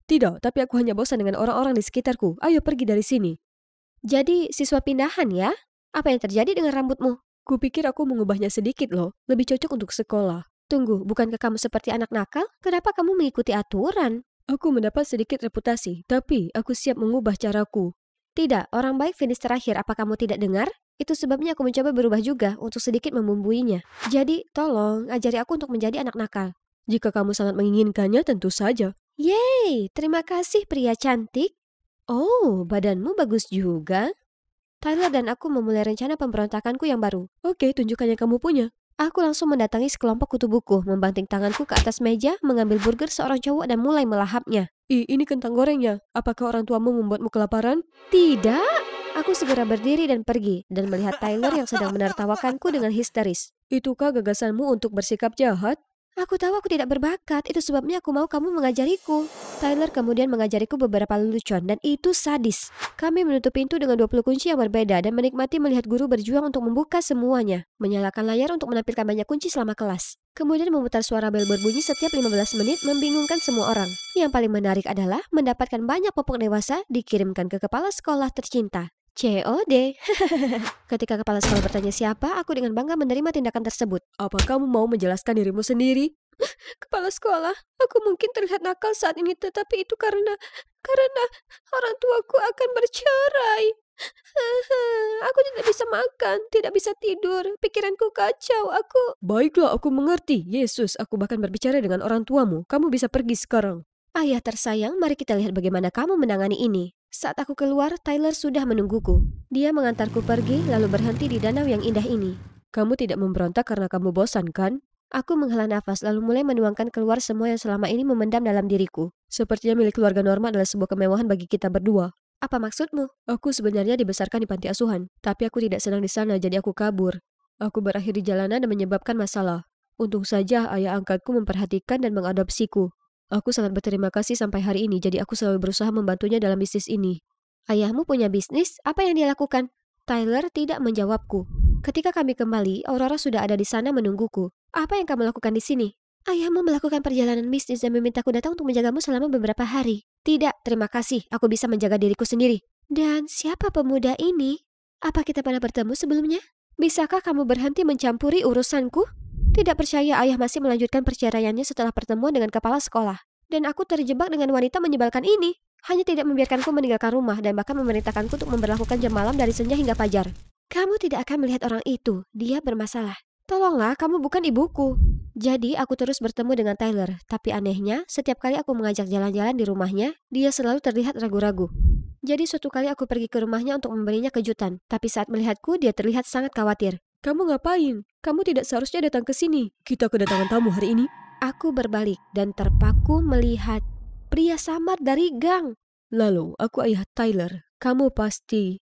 Tidak, tapi aku hanya bosan dengan orang-orang di sekitarku. Ayo pergi dari sini. Jadi siswa pindahan ya? Apa yang terjadi dengan rambutmu? Kupikir aku mengubahnya sedikit loh. Lebih cocok untuk sekolah. Tunggu, bukankah kamu seperti anak nakal? Kenapa kamu mengikuti aturan? Aku mendapat sedikit reputasi, tapi aku siap mengubah caraku. Tidak, orang baik finish terakhir. Apa kamu tidak dengar? Itu sebabnya aku mencoba berubah juga untuk sedikit membumbuinya. Jadi, tolong ajari aku untuk menjadi anak nakal. Jika kamu sangat menginginkannya, tentu saja. Yeay, terima kasih pria cantik. Oh, badanmu bagus juga. Tyler dan aku memulai rencana pemberontakanku yang baru. Oke, tunjukkan yang kamu punya. Aku langsung mendatangi sekelompok kutu buku, membanting tanganku ke atas meja, mengambil burger seorang cowok dan mulai melahapnya. Ini kentang gorengnya. Apakah orang tuamu membuatmu kelaparan? Tidak. Aku segera berdiri dan pergi, dan melihat Tyler yang sedang menertawakanku dengan histeris. Itukah gagasanmu untuk bersikap jahat? Aku tahu aku tidak berbakat, itu sebabnya aku mau kamu mengajariku. Tyler kemudian mengajariku beberapa lelucon, dan itu sadis. Kami menutup pintu dengan 20 kunci yang berbeda dan menikmati melihat guru berjuang untuk membuka semuanya. Menyalakan layar untuk menampilkan banyak kunci selama kelas. Kemudian memutar suara bel berbunyi setiap 15 menit membingungkan semua orang. Yang paling menarik adalah mendapatkan banyak popok dewasa dikirimkan ke kepala sekolah tercinta. COD. Ketika kepala sekolah bertanya siapa, aku dengan bangga menerima tindakan tersebut. Apa kamu mau menjelaskan dirimu sendiri? Kepala sekolah, aku mungkin terlihat nakal saat ini, tetapi itu karena orang tuaku akan bercerai. Aku tidak bisa makan, tidak bisa tidur, pikiranku kacau, aku... Baiklah, aku mengerti. Yesus, aku bahkan berbicara dengan orang tuamu. Kamu bisa pergi sekarang. Ayah tersayang, mari kita lihat bagaimana kamu menangani ini. Saat aku keluar, Tyler sudah menungguku. Dia mengantarku pergi, lalu berhenti di danau yang indah ini. Kamu tidak memberontak karena kamu bosan, kan? Aku menghela nafas, lalu mulai menuangkan keluar semua yang selama ini memendam dalam diriku. Sepertinya milik keluarga Norma adalah sebuah kemewahan bagi kita berdua. Apa maksudmu? Aku sebenarnya dibesarkan di panti asuhan, tapi aku tidak senang di sana, jadi aku kabur. Aku berakhir di jalanan dan menyebabkan masalah. Untung saja ayah angkatku memperhatikan dan mengadopsiku. Aku sangat berterima kasih sampai hari ini, jadi aku selalu berusaha membantunya dalam bisnis ini. Ayahmu punya bisnis? Apa yang dia lakukan? Tyler tidak menjawabku. Ketika kami kembali, Aurora sudah ada di sana menungguku. Apa yang kamu lakukan di sini? Ayahmu melakukan perjalanan bisnis dan memintaku datang untuk menjagamu selama beberapa hari. Tidak, terima kasih. Aku bisa menjaga diriku sendiri. Dan siapa pemuda ini? Apa kita pernah bertemu sebelumnya? Bisakah kamu berhenti mencampuri urusanku? Tidak percaya ayah masih melanjutkan perceraiannya setelah pertemuan dengan kepala sekolah. Dan aku terjebak dengan wanita menyebalkan ini. Hanya tidak membiarkanku meninggalkan rumah dan bahkan memerintahkanku untuk memberlakukan jam malam dari senja hingga fajar. Kamu tidak akan melihat orang itu, dia bermasalah. Tolonglah, kamu bukan ibuku. Jadi aku terus bertemu dengan Tyler, tapi anehnya setiap kali aku mengajak jalan-jalan di rumahnya, dia selalu terlihat ragu-ragu. Jadi suatu kali aku pergi ke rumahnya untuk memberinya kejutan, tapi saat melihatku dia terlihat sangat khawatir. Kamu ngapain? Kamu tidak seharusnya datang ke sini. Kita kedatangan tamu hari ini. Aku berbalik dan terpaku melihat pria samar dari gang. Lalu, aku ayah Tyler. Kamu pasti...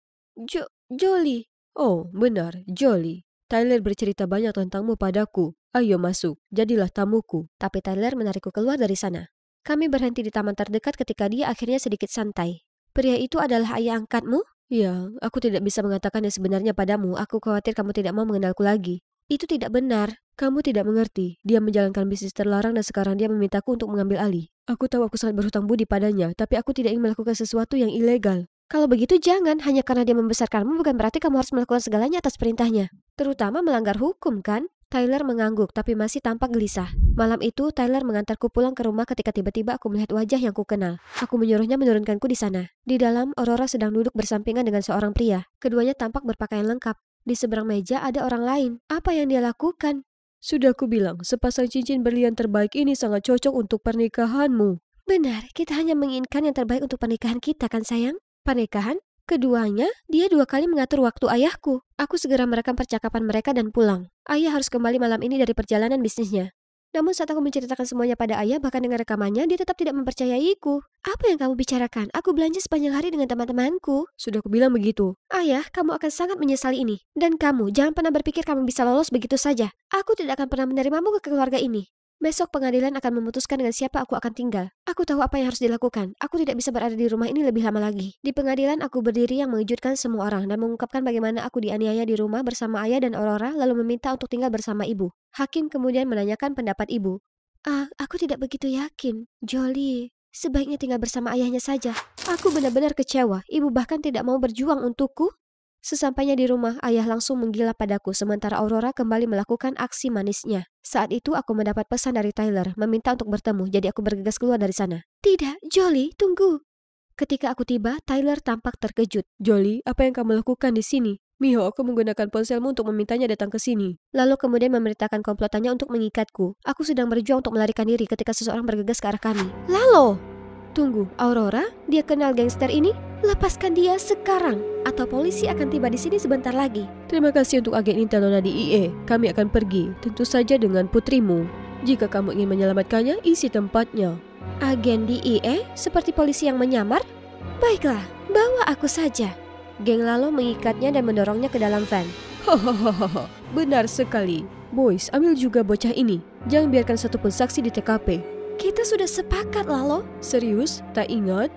Jolie. Oh, benar, Jolie. Tyler bercerita banyak tentangmu padaku. Ayo masuk, jadilah tamuku. Tapi Tyler menarikku keluar dari sana. Kami berhenti di taman terdekat ketika dia akhirnya sedikit santai. Pria itu adalah ayah angkatmu? Ya, aku tidak bisa mengatakan yang sebenarnya padamu. Aku khawatir kamu tidak mau mengenalku lagi. Itu tidak benar. Kamu tidak mengerti. Dia menjalankan bisnis terlarang dan sekarang dia memintaku untuk mengambil alih. Aku tahu aku sangat berhutang budi padanya, tapi aku tidak ingin melakukan sesuatu yang ilegal. Kalau begitu jangan, hanya karena dia membesarkanmu bukan berarti kamu harus melakukan segalanya atas perintahnya. Terutama melanggar hukum, kan? Tyler mengangguk tapi masih tampak gelisah. Malam itu, Tyler mengantarku pulang ke rumah ketika tiba-tiba aku melihat wajah yang kukenal. Aku menyuruhnya menurunkanku di sana. Di dalam, Aurora sedang duduk bersampingan dengan seorang pria. Keduanya tampak berpakaian lengkap. Di seberang meja ada orang lain. Apa yang dia lakukan? Sudah aku bilang, sepasang cincin berlian terbaik ini sangat cocok untuk pernikahanmu. Benar, kita hanya menginginkan yang terbaik untuk pernikahan kita, kan sayang? Pernikahan? Keduanya, dia 2 kali mengatur waktu ayahku. Aku segera merekam percakapan mereka dan pulang. Ayah harus kembali malam ini dari perjalanan bisnisnya. Namun saat aku menceritakan semuanya pada ayah, bahkan dengan rekamannya, dia tetap tidak mempercayaiku. Apa yang kamu bicarakan? Aku belanja sepanjang hari dengan teman-temanku. Sudah aku bilang begitu. Ayah, kamu akan sangat menyesali ini. Dan kamu, jangan pernah berpikir kamu bisa lolos begitu saja. Aku tidak akan pernah menerimamu ke keluarga ini. Besok pengadilan akan memutuskan dengan siapa aku akan tinggal. Aku tahu apa yang harus dilakukan. Aku tidak bisa berada di rumah ini lebih lama lagi. Di pengadilan aku berdiri yang mengejutkan semua orang dan mengungkapkan bagaimana aku dianiaya di rumah bersama ayah dan Aurora lalu meminta untuk tinggal bersama ibu. Hakim kemudian menanyakan pendapat ibu. Aku tidak begitu yakin. Jolie, sebaiknya tinggal bersama ayahnya saja. Aku benar-benar kecewa. Ibu bahkan tidak mau berjuang untukku. Sesampainya di rumah, ayah langsung menggila padaku sementara Aurora kembali melakukan aksi manisnya. Saat itu aku mendapat pesan dari Tyler, meminta untuk bertemu, jadi aku bergegas keluar dari sana. Tidak, Jolie, tunggu. Ketika aku tiba, Tyler tampak terkejut. Jolie, apa yang kamu lakukan di sini? Miho, aku menggunakan ponselmu untuk memintanya datang ke sini. Lalu kemudian memberitakan komplotannya untuk mengikatku. Aku sedang berjuang untuk melarikan diri ketika seseorang bergegas ke arah kami. Lalo! Tunggu, Aurora? Dia kenal gangster ini? Lepaskan dia sekarang, atau polisi akan tiba di sini sebentar lagi. Terima kasih untuk agen Intel Nona DIE. Kami akan pergi, tentu saja dengan putrimu. Jika kamu ingin menyelamatkannya, isi tempatnya. Agen DIE? Seperti polisi yang menyamar? Baiklah, bawa aku saja. Geng Lalo mengikatnya dan mendorongnya ke dalam van. Hahaha, benar sekali. Boys, ambil juga bocah ini. Jangan biarkan satupun saksi di TKP. Kita sudah sepakat, Lalo. Serius? Tak ingat?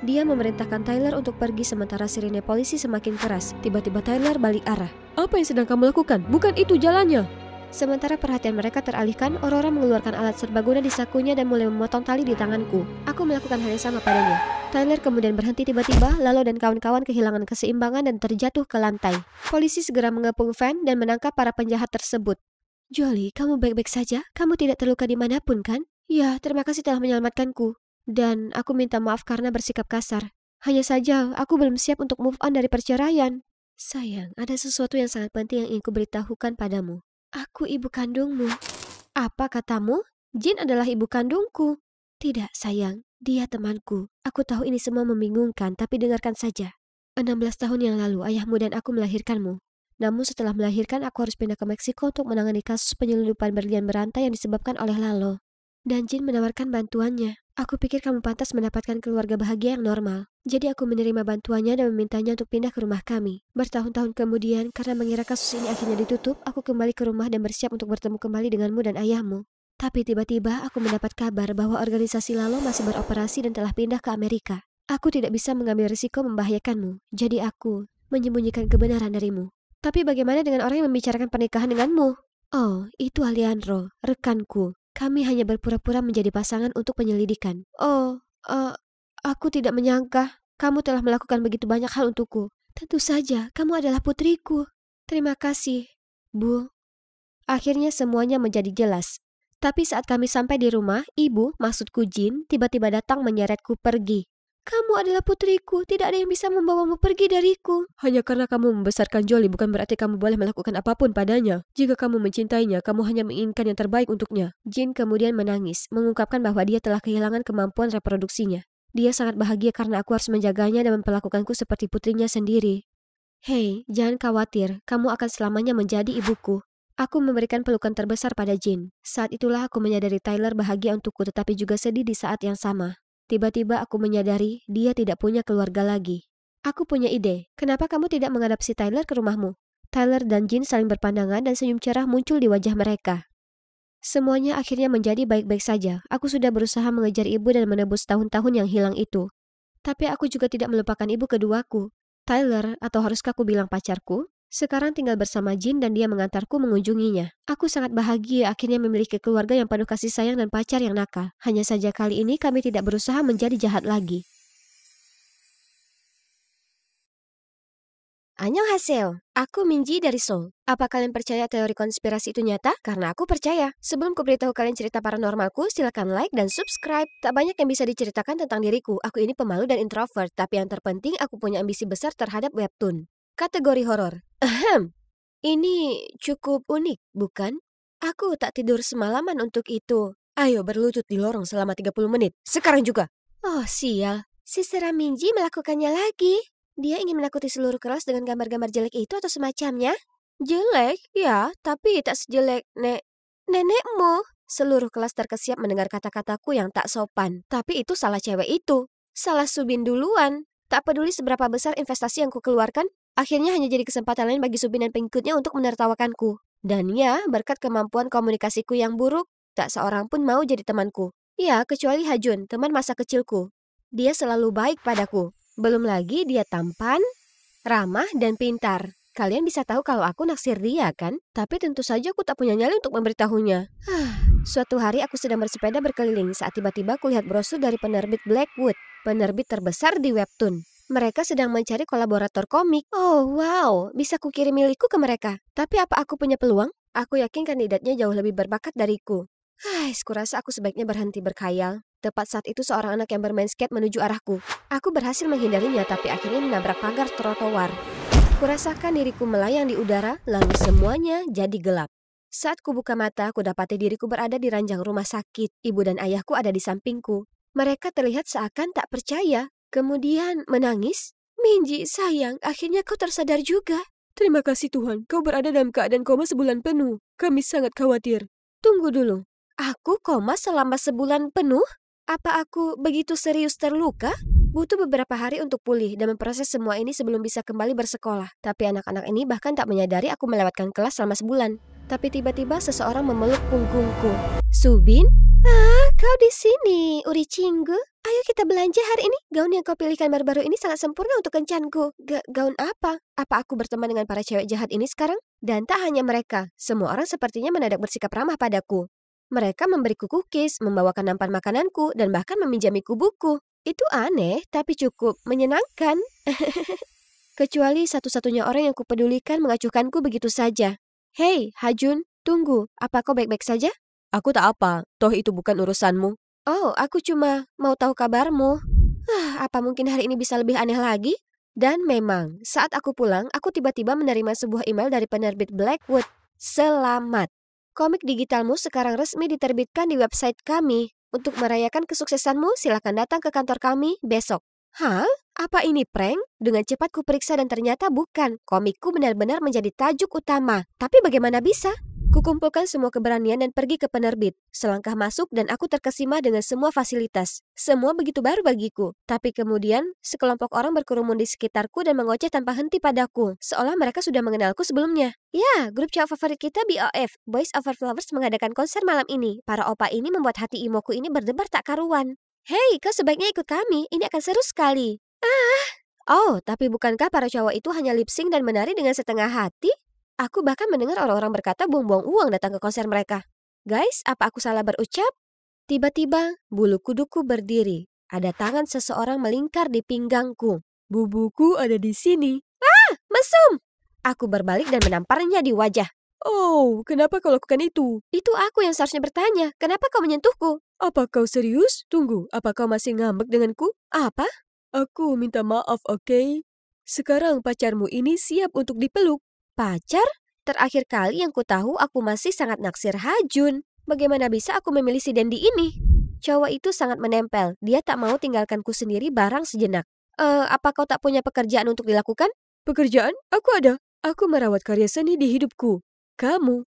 Dia memerintahkan Tyler untuk pergi sementara sirine polisi semakin keras. Tiba-tiba Tyler balik arah. Apa yang sedang kamu lakukan? Bukan itu jalannya. Sementara perhatian mereka teralihkan, Aurora mengeluarkan alat serbaguna di sakunya dan mulai memotong tali di tanganku. Aku melakukan hal yang sama padanya. Tyler kemudian berhenti tiba-tiba, Lalo dan kawan-kawan kehilangan keseimbangan dan terjatuh ke lantai. Polisi segera mengepung van dan menangkap para penjahat tersebut. Jolie, kamu baik-baik saja? Kamu tidak terluka dimanapun, kan? Ya, terima kasih telah menyelamatkanku. Dan aku minta maaf karena bersikap kasar. Hanya saja, aku belum siap untuk move on dari perceraian. Sayang, ada sesuatu yang sangat penting yang ingin kuberitahukan padamu. Aku ibu kandungmu. Apa katamu? Jin adalah ibu kandungku. Tidak, sayang. Dia temanku. Aku tahu ini semua membingungkan, tapi dengarkan saja. 16 tahun yang lalu, ayahmu dan aku melahirkanmu. Namun setelah melahirkan, aku harus pindah ke Meksiko untuk menangani kasus penyelundupan berlian berantai yang disebabkan oleh Lalo. Dan Jin menawarkan bantuannya. Aku pikir kamu pantas mendapatkan keluarga bahagia yang normal. Jadi aku menerima bantuannya dan memintanya untuk pindah ke rumah kami. Bertahun-tahun kemudian, karena mengira kasus ini akhirnya ditutup, aku kembali ke rumah dan bersiap untuk bertemu kembali denganmu dan ayahmu. Tapi tiba-tiba aku mendapat kabar bahwa organisasi Lalo masih beroperasi dan telah pindah ke Amerika. Aku tidak bisa mengambil risiko membahayakanmu. Jadi aku menyembunyikan kebenaran darimu. Tapi bagaimana dengan orang yang membicarakan pernikahan denganmu? Oh, itu Alejandro, rekanku. Kami hanya berpura-pura menjadi pasangan untuk penyelidikan. Oh, aku tidak menyangka kamu telah melakukan begitu banyak hal untukku. Tentu saja, kamu adalah putriku. Terima kasih, Bu. Akhirnya semuanya menjadi jelas. Tapi saat kami sampai di rumah, ibu, maksudku Jin, tiba-tiba datang menyeretku pergi. Kamu adalah putriku, tidak ada yang bisa membawamu pergi dariku. Hanya karena kamu membesarkan Jolie bukan berarti kamu boleh melakukan apapun padanya. Jika kamu mencintainya, kamu hanya menginginkan yang terbaik untuknya. Jin kemudian menangis, mengungkapkan bahwa dia telah kehilangan kemampuan reproduksinya. Dia sangat bahagia karena aku harus menjaganya dan memperlakukanku seperti putrinya sendiri. Hei, jangan khawatir, kamu akan selamanya menjadi ibuku. Aku memberikan pelukan terbesar pada Jin. Saat itulah aku menyadari Tyler bahagia untukku tetapi juga sedih di saat yang sama. Tiba-tiba aku menyadari dia tidak punya keluarga lagi. Aku punya ide, kenapa kamu tidak mengadopsi Tyler ke rumahmu? Tyler dan Jin saling berpandangan dan senyum cerah muncul di wajah mereka. Semuanya akhirnya menjadi baik-baik saja. Aku sudah berusaha mengejar ibu dan menebus tahun-tahun yang hilang itu. Tapi aku juga tidak melupakan ibu keduaku. Tyler, atau haruskah aku bilang pacarku? Sekarang tinggal bersama Jin dan dia mengantarku mengunjunginya. Aku sangat bahagia akhirnya memiliki keluarga yang penuh kasih sayang dan pacar yang nakal. Hanya saja kali ini kami tidak berusaha menjadi jahat lagi. Annyeonghaseyo, aku Minji dari Seoul. Apa kalian percaya teori konspirasi itu nyata? Karena aku percaya. Sebelum kuberitahu kalian cerita paranormalku, silakan like dan subscribe. Tak banyak yang bisa diceritakan tentang diriku. Aku ini pemalu dan introvert, tapi yang terpenting aku punya ambisi besar terhadap webtoon. Kategori horor. Ini cukup unik, bukan? Aku tak tidur semalaman untuk itu. Ayo berlutut di lorong selama 30 menit. Sekarang juga. Oh, sial. Si Sera Minji melakukannya lagi. Dia ingin menakuti seluruh kelas dengan gambar-gambar jelek itu atau semacamnya? Jelek? Ya, tapi tak sejelek nenekmu. Seluruh kelas terkesiap mendengar kata-kataku yang tak sopan. Tapi itu salah cewek itu. Salah Subin duluan. Tak peduli seberapa besar investasi yang kukeluarkan, akhirnya hanya jadi kesempatan lain bagi Subin dan pengikutnya untuk menertawakanku. Dan ya, berkat kemampuan komunikasiku yang buruk, tak seorang pun mau jadi temanku. Ya, kecuali Hajun, teman masa kecilku. Dia selalu baik padaku. Belum lagi dia tampan, ramah, dan pintar. Kalian bisa tahu kalau aku naksir dia, kan? Tapi tentu saja aku tak punya nyali untuk memberitahunya. Suatu hari aku sedang bersepeda berkeliling saat tiba-tiba kulihat brosur dari penerbit Blackwood, penerbit terbesar di webtoon. Mereka sedang mencari kolaborator komik. Oh wow, bisa kukirim milikku ke mereka. Tapi apa aku punya peluang? Aku yakin kandidatnya jauh lebih berbakat dariku. Kurasa aku sebaiknya berhenti berkhayal. Tepat saat itu seorang anak yang bermain skate menuju arahku. Aku berhasil menghindarinya tapi akhirnya menabrak pagar trotoar. Kurasakan diriku melayang di udara, lalu semuanya jadi gelap. Saat kubuka mata, aku dapati diriku berada di ranjang rumah sakit. Ibu dan ayahku ada di sampingku. Mereka terlihat seakan tak percaya. Kemudian menangis. Minji, sayang, akhirnya kau tersadar juga. Terima kasih Tuhan, kau berada dalam keadaan koma sebulan penuh. Kami sangat khawatir. Tunggu dulu. Aku koma selama sebulan penuh? Apa aku begitu serius terluka? Butuh beberapa hari untuk pulih dan memproses semua ini sebelum bisa kembali bersekolah. Tapi anak-anak ini bahkan tak menyadari aku melewatkan kelas selama sebulan. Tapi tiba-tiba seseorang memeluk punggungku. Subin? Kau di sini, Uri Cinggu. Ayo kita belanja hari ini. Gaun yang kau pilihkan baru-baru ini sangat sempurna untuk kencanku. Gaun apa? Apa aku berteman dengan para cewek jahat ini sekarang? Dan tak hanya mereka, semua orang sepertinya mendadak bersikap ramah padaku. Mereka memberiku cookies, membawakan nampan makananku, dan bahkan meminjamiku buku. Itu aneh, tapi cukup menyenangkan. Kecuali satu-satunya orang yang kupedulikan mengacuhkanku begitu saja. Hei, Hajun, tunggu. Apa kau baik-baik saja? Aku tak apa, toh itu bukan urusanmu. Oh, aku cuma mau tahu kabarmu. Apa mungkin hari ini bisa lebih aneh lagi? Dan memang, saat aku pulang, aku tiba-tiba menerima sebuah email dari penerbit Blackwood. Selamat. Komik digitalmu sekarang resmi diterbitkan di website kami. Untuk merayakan kesuksesanmu, silakan datang ke kantor kami besok. Hah? Apa ini prank? Dengan cepat kuperiksa dan ternyata bukan. Komikku benar-benar menjadi tajuk utama. Tapi bagaimana bisa? Kukumpulkan semua keberanian dan pergi ke penerbit. Selangkah masuk dan aku terkesima dengan semua fasilitas. Semua begitu baru bagiku. Tapi kemudian, sekelompok orang berkerumun di sekitarku dan mengoceh tanpa henti padaku. Seolah mereka sudah mengenalku sebelumnya. Ya, grup cowok favorit kita BOF, Boys Over Flowers mengadakan konser malam ini. Para opa ini membuat hati imoku ini berdebar tak karuan. Hei, kau sebaiknya ikut kami. Ini akan seru sekali. Oh, tapi bukankah para cowok itu hanya lip sync dan menari dengan setengah hati? Aku bahkan mendengar orang-orang berkata buang-buang uang datang ke konser mereka. Guys, apa aku salah berucap? Tiba-tiba, bulu kuduku berdiri. Ada tangan seseorang melingkar di pinggangku. Bubuku ada di sini. Mesum! Aku berbalik dan menamparnya di wajah. Oh, kenapa kau lakukan itu? Itu aku yang seharusnya bertanya. Kenapa kau menyentuhku? Apa kau serius? Tunggu, apa kau masih ngambek denganku? Apa? Aku minta maaf, oke? Sekarang pacarmu ini siap untuk dipeluk. Pacar? Terakhir kali yang ku tahu aku masih sangat naksir Hajun. Bagaimana bisa aku memilih si Dendi ini? Cowok itu sangat menempel. Dia tak mau tinggalkanku sendiri barang sejenak. Apa kau tak punya pekerjaan untuk dilakukan? Pekerjaan? Aku ada. Aku merawat karya seni di hidupku. Kamu?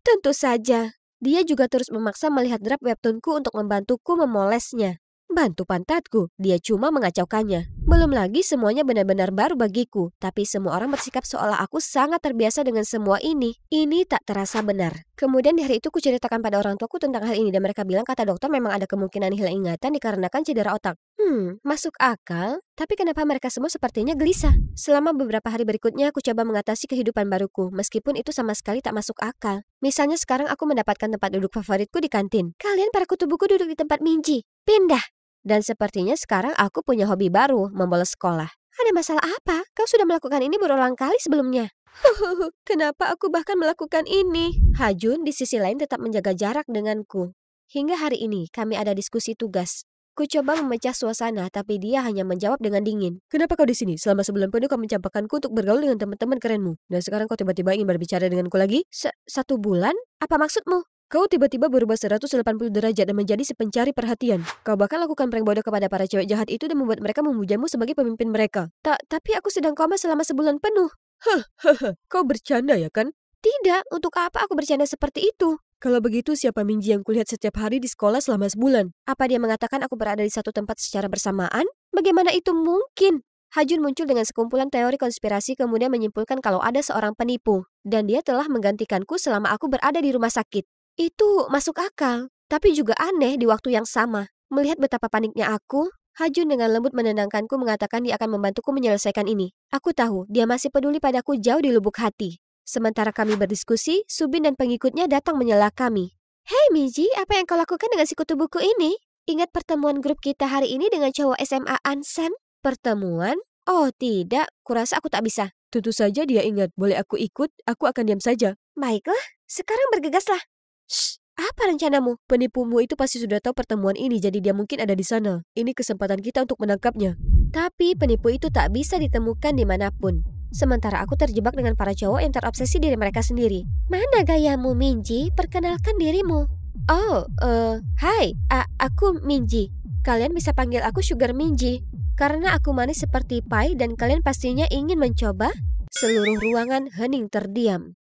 Tentu saja. Dia juga terus memaksa melihat draft webtoonku untuk membantuku memolesnya. Bantu pantatku, dia cuma mengacaukannya. Belum lagi semuanya benar-benar baru bagiku, tapi semua orang bersikap seolah aku sangat terbiasa dengan semua ini. Ini tak terasa benar. Kemudian di hari itu kuceritakan pada orang tuaku tentang hal ini dan mereka bilang kata dokter memang ada kemungkinan hilang ingatan dikarenakan cedera otak. Masuk akal. Tapi kenapa mereka semua sepertinya gelisah? Selama beberapa hari berikutnya aku coba mengatasi kehidupan baruku, meskipun itu sama sekali tak masuk akal. Misalnya sekarang aku mendapatkan tempat duduk favoritku di kantin. Kalian para kutu buku duduk di tempat Minji. Pindah. Dan sepertinya sekarang aku punya hobi baru, membolos sekolah. Ada masalah apa? Kau sudah melakukan ini berulang kali sebelumnya. Kenapa aku bahkan melakukan ini? Hajun di sisi lain tetap menjaga jarak denganku. Hingga hari ini kami ada diskusi tugas. Ku coba memecah suasana, tapi dia hanya menjawab dengan dingin. Kenapa kau di sini? Selama sebulan penuh kau mencampakkanku untuk bergaul dengan teman-teman kerenmu. Dan sekarang kau tiba-tiba ingin berbicara denganku lagi? 1 bulan? Apa maksudmu? Kau tiba-tiba berubah 180 derajat dan menjadi si pencari perhatian. Kau bahkan lakukan prank bodoh kepada para cewek jahat itu dan membuat mereka memujamu sebagai pemimpin mereka. Tapi aku sedang koma selama sebulan penuh. Kau bercanda ya kan? Tidak, untuk apa aku bercanda seperti itu? Kalau begitu siapa Minji yang kulihat setiap hari di sekolah selama sebulan? Apa dia mengatakan aku berada di satu tempat secara bersamaan? Bagaimana itu mungkin? Hajun muncul dengan sekumpulan teori konspirasi kemudian menyimpulkan kalau ada seorang penipu. Dan dia telah menggantikanku selama aku berada di rumah sakit. Itu masuk akal, tapi juga aneh di waktu yang sama. Melihat betapa paniknya aku, Hajun dengan lembut menenangkanku mengatakan dia akan membantuku menyelesaikan ini. Aku tahu dia masih peduli padaku jauh di lubuk hati. Sementara kami berdiskusi, Subin dan pengikutnya datang menyela kami. Hei Miji, apa yang kau lakukan dengan si kutu buku ini? Ingat pertemuan grup kita hari ini dengan cowok SMA Ansan? Pertemuan? Oh tidak, kurasa aku tak bisa. Tentu saja dia ingat, boleh aku ikut, aku akan diam saja. Baiklah, sekarang bergegaslah. Shh, apa rencanamu? Penipumu itu pasti sudah tahu pertemuan ini, jadi dia mungkin ada di sana. Ini kesempatan kita untuk menangkapnya. Tapi penipu itu tak bisa ditemukan dimanapun. Sementara aku terjebak dengan para cowok yang terobsesi diri mereka sendiri. Mana gayamu, Minji? Perkenalkan dirimu. Oh, hai, aku Minji. Kalian bisa panggil aku Sugar Minji. Karena aku manis seperti pai dan kalian pastinya ingin mencoba. Seluruh ruangan hening terdiam.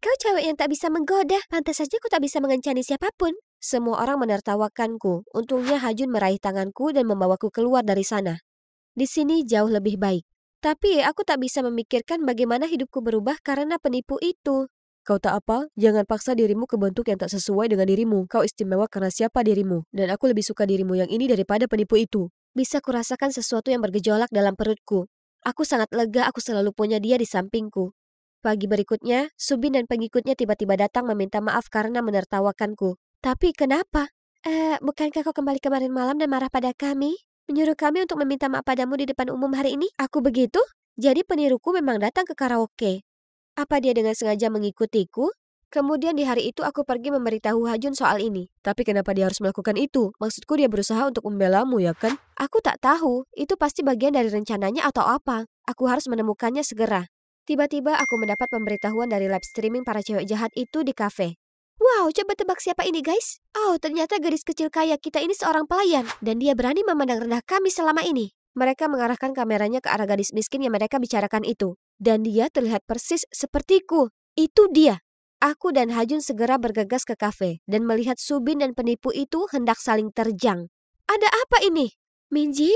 Kau cewek yang tak bisa menggoda. Pantas saja aku tak bisa mengencani siapapun. Semua orang menertawakanku. Untungnya Hajun meraih tanganku dan membawaku keluar dari sana. Di sini jauh lebih baik. Tapi aku tak bisa memikirkan bagaimana hidupku berubah karena penipu itu. Kau tak apa, jangan paksa dirimu ke bentuk yang tak sesuai dengan dirimu. Kau istimewa karena siapa dirimu. Dan aku lebih suka dirimu yang ini daripada penipu itu. Bisa kurasakan sesuatu yang bergejolak dalam perutku. Aku sangat lega aku selalu punya dia di sampingku. Pagi berikutnya, Subin dan pengikutnya tiba-tiba datang meminta maaf karena menertawakanku. Tapi kenapa? Bukankah kau kembali kemarin malam dan marah pada kami? Menyuruh kami untuk meminta maaf padamu di depan umum hari ini? Aku begitu? Jadi peniruku memang datang ke karaoke. Apa dia dengan sengaja mengikutiku? Kemudian di hari itu aku pergi memberitahu Hajun soal ini. Tapi kenapa dia harus melakukan itu? Maksudku dia berusaha untuk membelamu ya kan? Aku tak tahu, itu pasti bagian dari rencananya atau apa. Aku harus menemukannya segera. Tiba-tiba aku mendapat pemberitahuan dari live streaming para cewek jahat itu di kafe. Wow, coba tebak siapa ini guys? Oh, ternyata gadis kecil kaya kita ini seorang pelayan. Dan dia berani memandang rendah kami selama ini. Mereka mengarahkan kameranya ke arah gadis miskin yang mereka bicarakan itu. Dan dia terlihat persis sepertiku. Itu dia. Aku dan Hajun segera bergegas ke kafe. Dan melihat Subin dan penipu itu hendak saling terjang. Ada apa ini? Minji?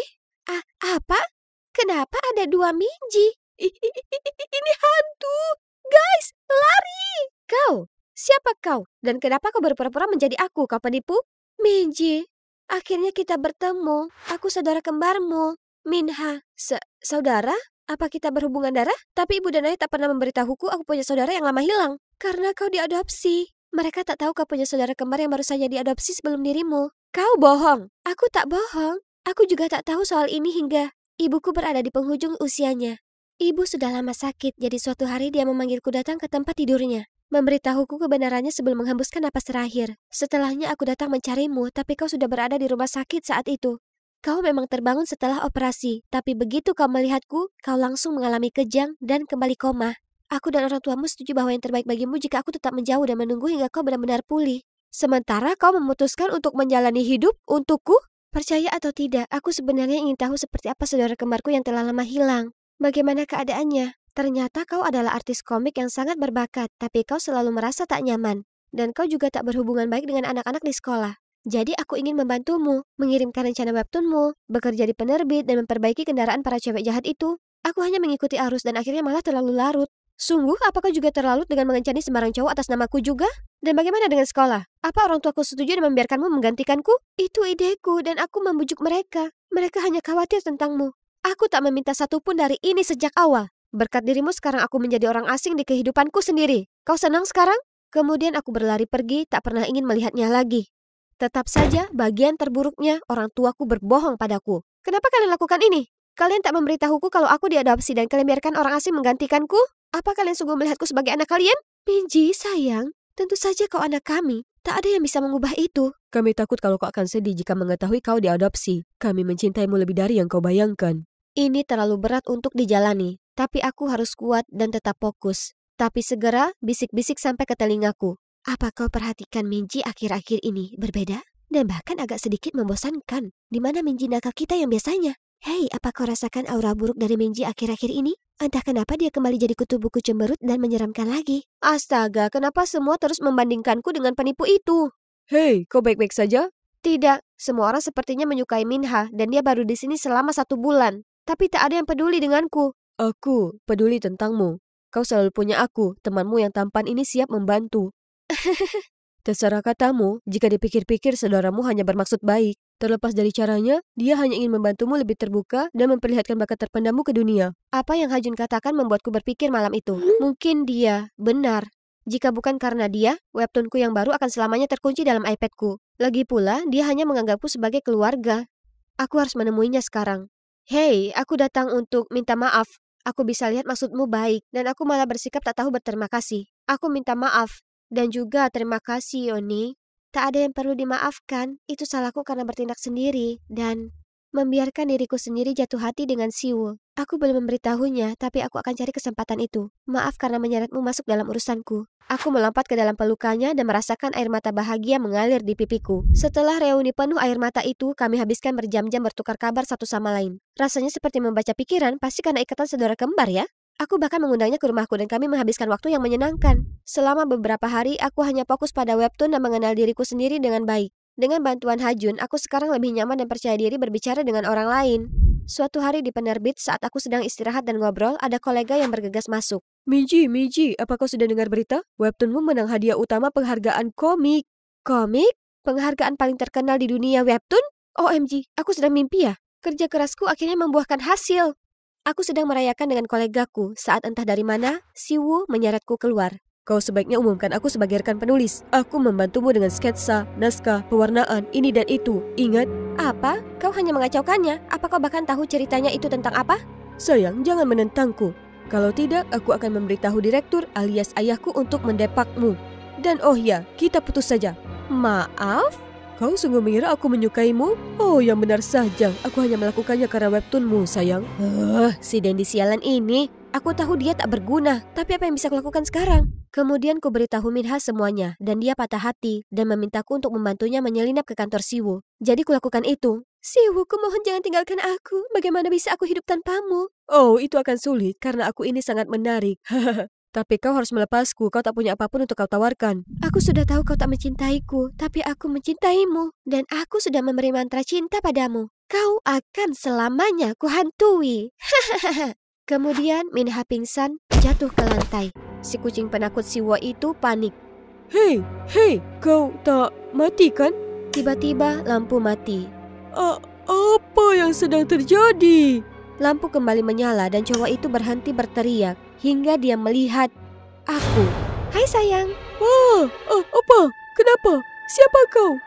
Apa? Kenapa ada 2 Minji? Ini hantu. Guys, lari. Kau, siapa kau? Dan kenapa kau berpura-pura menjadi aku, kau penipu? Minji, akhirnya kita bertemu. Aku saudara kembarmu, Minha. Saudara? Apa kita berhubungan darah? Tapi ibu dan ayah tak pernah memberitahuku aku punya saudara yang lama hilang. Karena kau diadopsi. Mereka tak tahu kau punya saudara kembar yang baru saja diadopsi sebelum dirimu. Kau bohong. Aku tak bohong. Aku juga tak tahu soal ini hingga ibuku berada di penghujung usianya. Ibu sudah lama sakit, jadi suatu hari dia memanggilku datang ke tempat tidurnya. Memberitahuku kebenarannya sebelum menghembuskan napas terakhir. Setelahnya aku datang mencarimu, tapi kau sudah berada di rumah sakit saat itu. Kau memang terbangun setelah operasi, tapi begitu kau melihatku, kau langsung mengalami kejang dan kembali koma. Aku dan orang tuamu setuju bahwa yang terbaik bagimu jika aku tetap menjauh dan menunggu hingga kau benar-benar pulih. Sementara kau memutuskan untuk menjalani hidup untukku? Percaya atau tidak, aku sebenarnya ingin tahu seperti apa saudara kembarku yang telah lama hilang. Bagaimana keadaannya? Ternyata kau adalah artis komik yang sangat berbakat, tapi kau selalu merasa tak nyaman. Dan kau juga tak berhubungan baik dengan anak-anak di sekolah. Jadi aku ingin membantumu, mengirimkan rencana webtoonmu, bekerja di penerbit, dan memperbaiki kendaraan para cewek jahat itu. Aku hanya mengikuti arus dan akhirnya malah terlalu larut. Sungguh, apakah juga terlalu dengan mengencani sembarang cowok atas namaku juga? Dan bagaimana dengan sekolah? Apa orang tuaku setuju dan membiarkanmu menggantikanku? Itu ideku dan aku membujuk mereka. Mereka hanya khawatir tentangmu. Aku tak meminta satupun dari ini sejak awal. Berkat dirimu sekarang aku menjadi orang asing di kehidupanku sendiri. Kau senang sekarang? Kemudian aku berlari pergi, tak pernah ingin melihatnya lagi. Tetap saja, bagian terburuknya orang tuaku berbohong padaku. Kenapa kalian lakukan ini? Kalian tak memberitahuku kalau aku diadopsi dan kalian biarkan orang asing menggantikanku? Apa kalian sungguh melihatku sebagai anak kalian? Minji, sayang, tentu saja kau anak kami. Tak ada yang bisa mengubah itu. Kami takut kalau kau akan sedih jika mengetahui kau diadopsi. Kami mencintaimu lebih dari yang kau bayangkan. Ini terlalu berat untuk dijalani, tapi aku harus kuat dan tetap fokus. Tapi segera bisik-bisik sampai ke telingaku. Apa kau perhatikan Minji akhir-akhir ini berbeda? Dan bahkan agak sedikit membosankan. Di mana Minji nakal kita yang biasanya? Hei, apa kau rasakan aura buruk dari Minji akhir-akhir ini? Entah kenapa dia kembali jadi kutu buku cemberut dan menyeramkan lagi. Astaga, kenapa semua terus membandingkanku dengan penipu itu? Hei, kau baik-baik saja? Tidak, semua orang sepertinya menyukai Minha dan dia baru di sini selama 1 bulan. Tapi tak ada yang peduli denganku. Aku peduli tentangmu. Kau selalu punya aku, temanmu yang tampan ini siap membantu. Terserah katamu, jika dipikir-pikir saudaramu hanya bermaksud baik. Terlepas dari caranya, dia hanya ingin membantumu lebih terbuka dan memperlihatkan bakat terpendammu ke dunia. Apa yang Hajun katakan membuatku berpikir malam itu. Mungkin dia benar. Jika bukan karena dia, webtoonku yang baru akan selamanya terkunci dalam iPadku. Lagi pula, dia hanya menganggapku sebagai keluarga. Aku harus menemuinya sekarang. Hei, aku datang untuk minta maaf. Aku bisa lihat maksudmu baik, dan aku malah bersikap tak tahu berterima kasih. Aku minta maaf. Dan juga terima kasih, Yoni. Tak ada yang perlu dimaafkan. Itu salahku karena bertindak sendiri dan membiarkan diriku sendiri jatuh hati dengan Siwoo. Aku belum memberitahunya, tapi aku akan cari kesempatan itu. Maaf karena menyeretmu masuk dalam urusanku. Aku melompat ke dalam pelukannya dan merasakan air mata bahagia mengalir di pipiku. Setelah reuni penuh air mata itu, kami habiskan berjam-jam bertukar kabar satu sama lain. Rasanya seperti membaca pikiran, pasti karena ikatan saudara kembar ya? Aku bahkan mengundangnya ke rumahku dan kami menghabiskan waktu yang menyenangkan. Selama beberapa hari, aku hanya fokus pada webtoon dan mengenal diriku sendiri dengan baik. Dengan bantuan Hajun, aku sekarang lebih nyaman dan percaya diri berbicara dengan orang lain. Suatu hari di penerbit, saat aku sedang istirahat dan ngobrol, ada kolega yang bergegas masuk. Miji, apa kau sudah dengar berita? Webtoonmu menang hadiah utama penghargaan komik. Komik? Penghargaan paling terkenal di dunia webtoon? OMG, aku sedang mimpi ya? Kerja kerasku akhirnya membuahkan hasil. Aku sedang merayakan dengan kolegaku saat entah dari mana, Siwoo menyeretku keluar. Kau sebaiknya umumkan aku sebagai rekan penulis. Aku membantumu dengan sketsa, naskah, pewarnaan, ini dan itu. Ingat? Apa? Kau hanya mengacaukannya? Apa kau bahkan tahu ceritanya itu tentang apa? Sayang, jangan menentangku. Kalau tidak, aku akan memberitahu direktur alias ayahku untuk mendepakmu. Dan oh ya, kita putus saja. Maaf? Kau sungguh mengira aku menyukaimu? Oh, yang benar saja. Aku hanya melakukannya karena webtoonmu, sayang. Si Dendi sialan ini. Aku tahu dia tak berguna. Tapi apa yang bisa kulakukan sekarang? Kemudian ku beritahu Minha semuanya. Dan dia patah hati dan memintaku untuk membantunya menyelinap ke kantor Siwoo. Jadi kulakukan itu. Siwoo, kumohon jangan tinggalkan aku. Bagaimana bisa aku hidup tanpamu? Oh, itu akan sulit karena aku ini sangat menarik. Tapi kau harus melepasku, kau tak punya apapun untuk kau tawarkan. Aku sudah tahu kau tak mencintaiku, tapi aku mencintaimu. Dan aku sudah memberi mantra cinta padamu. Kau akan selamanya kuhantui. Kemudian Minha pingsan, jatuh ke lantai. Si kucing penakut Siwoo itu panik. Hei, kau tak mati kan? Tiba-tiba lampu mati. Apa yang sedang terjadi? Lampu kembali menyala dan cowok itu berhenti berteriak hingga dia melihat aku. Hai sayang. Apa? Kenapa? Siapa kau?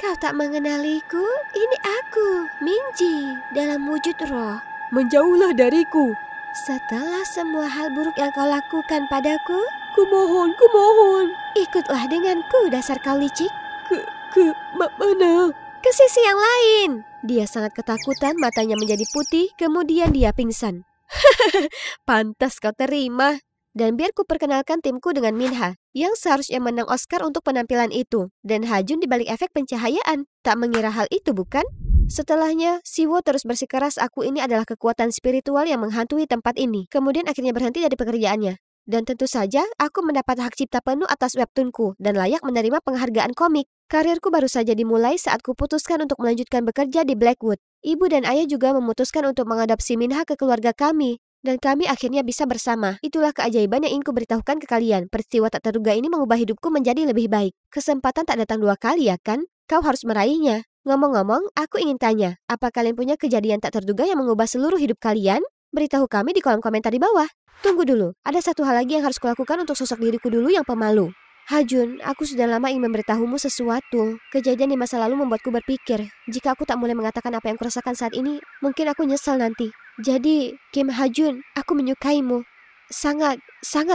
Kau tak mengenaliku? Ini aku, Minji, dalam wujud roh. Menjauhlah dariku. Setelah semua hal buruk yang kau lakukan padaku, Kumohon. ikutlah denganku dasar kau licik. Mana? Ke sisi yang lain. Dia sangat ketakutan, matanya menjadi putih, kemudian dia pingsan. Pantas kau terima. Dan biar ku perkenalkan timku dengan Minha, yang seharusnya menang Oscar untuk penampilan itu. Dan Hajun dibalik efek pencahayaan. Tak mengira hal itu, bukan? Setelahnya, Siwo terus bersikeras aku ini adalah kekuatan spiritual yang menghantui tempat ini. Kemudian akhirnya berhenti dari pekerjaannya. Dan tentu saja, aku mendapat hak cipta penuh atas webtoonku dan layak menerima penghargaan komik. Karirku baru saja dimulai saat kuputuskan untuk melanjutkan bekerja di Blackwood. Ibu dan ayah juga memutuskan untuk mengadopsi Minha ke keluarga kami. Dan kami akhirnya bisa bersama. Itulah keajaiban yang ingin kuberitahukan ke kalian. Peristiwa tak terduga ini mengubah hidupku menjadi lebih baik. Kesempatan tak datang 2 kali ya kan? Kau harus meraihnya. Ngomong-ngomong, aku ingin tanya, apa kalian punya kejadian tak terduga yang mengubah seluruh hidup kalian? Beritahu kami di kolom komentar di bawah. Tunggu dulu, ada satu hal lagi yang harus kulakukan untuk sosok diriku dulu yang pemalu. Hajun, aku sudah lama ingin memberitahumu sesuatu. Kejadian di masa lalu membuatku berpikir, jika aku tak mulai mengatakan apa yang kurasakan saat ini, mungkin aku nyesal nanti. Jadi, Kim Hajun, aku menyukaimu. Sangat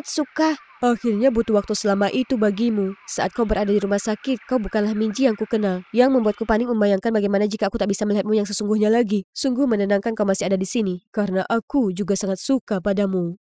suka. Akhirnya butuh waktu selama itu bagimu. Saat kau berada di rumah sakit, kau bukanlah Minji yang kukenal. Yang membuatku panik membayangkan bagaimana jika aku tak bisa melihatmu yang sesungguhnya lagi. Sungguh menenangkan kau masih ada di sini, karena aku juga sangat suka padamu.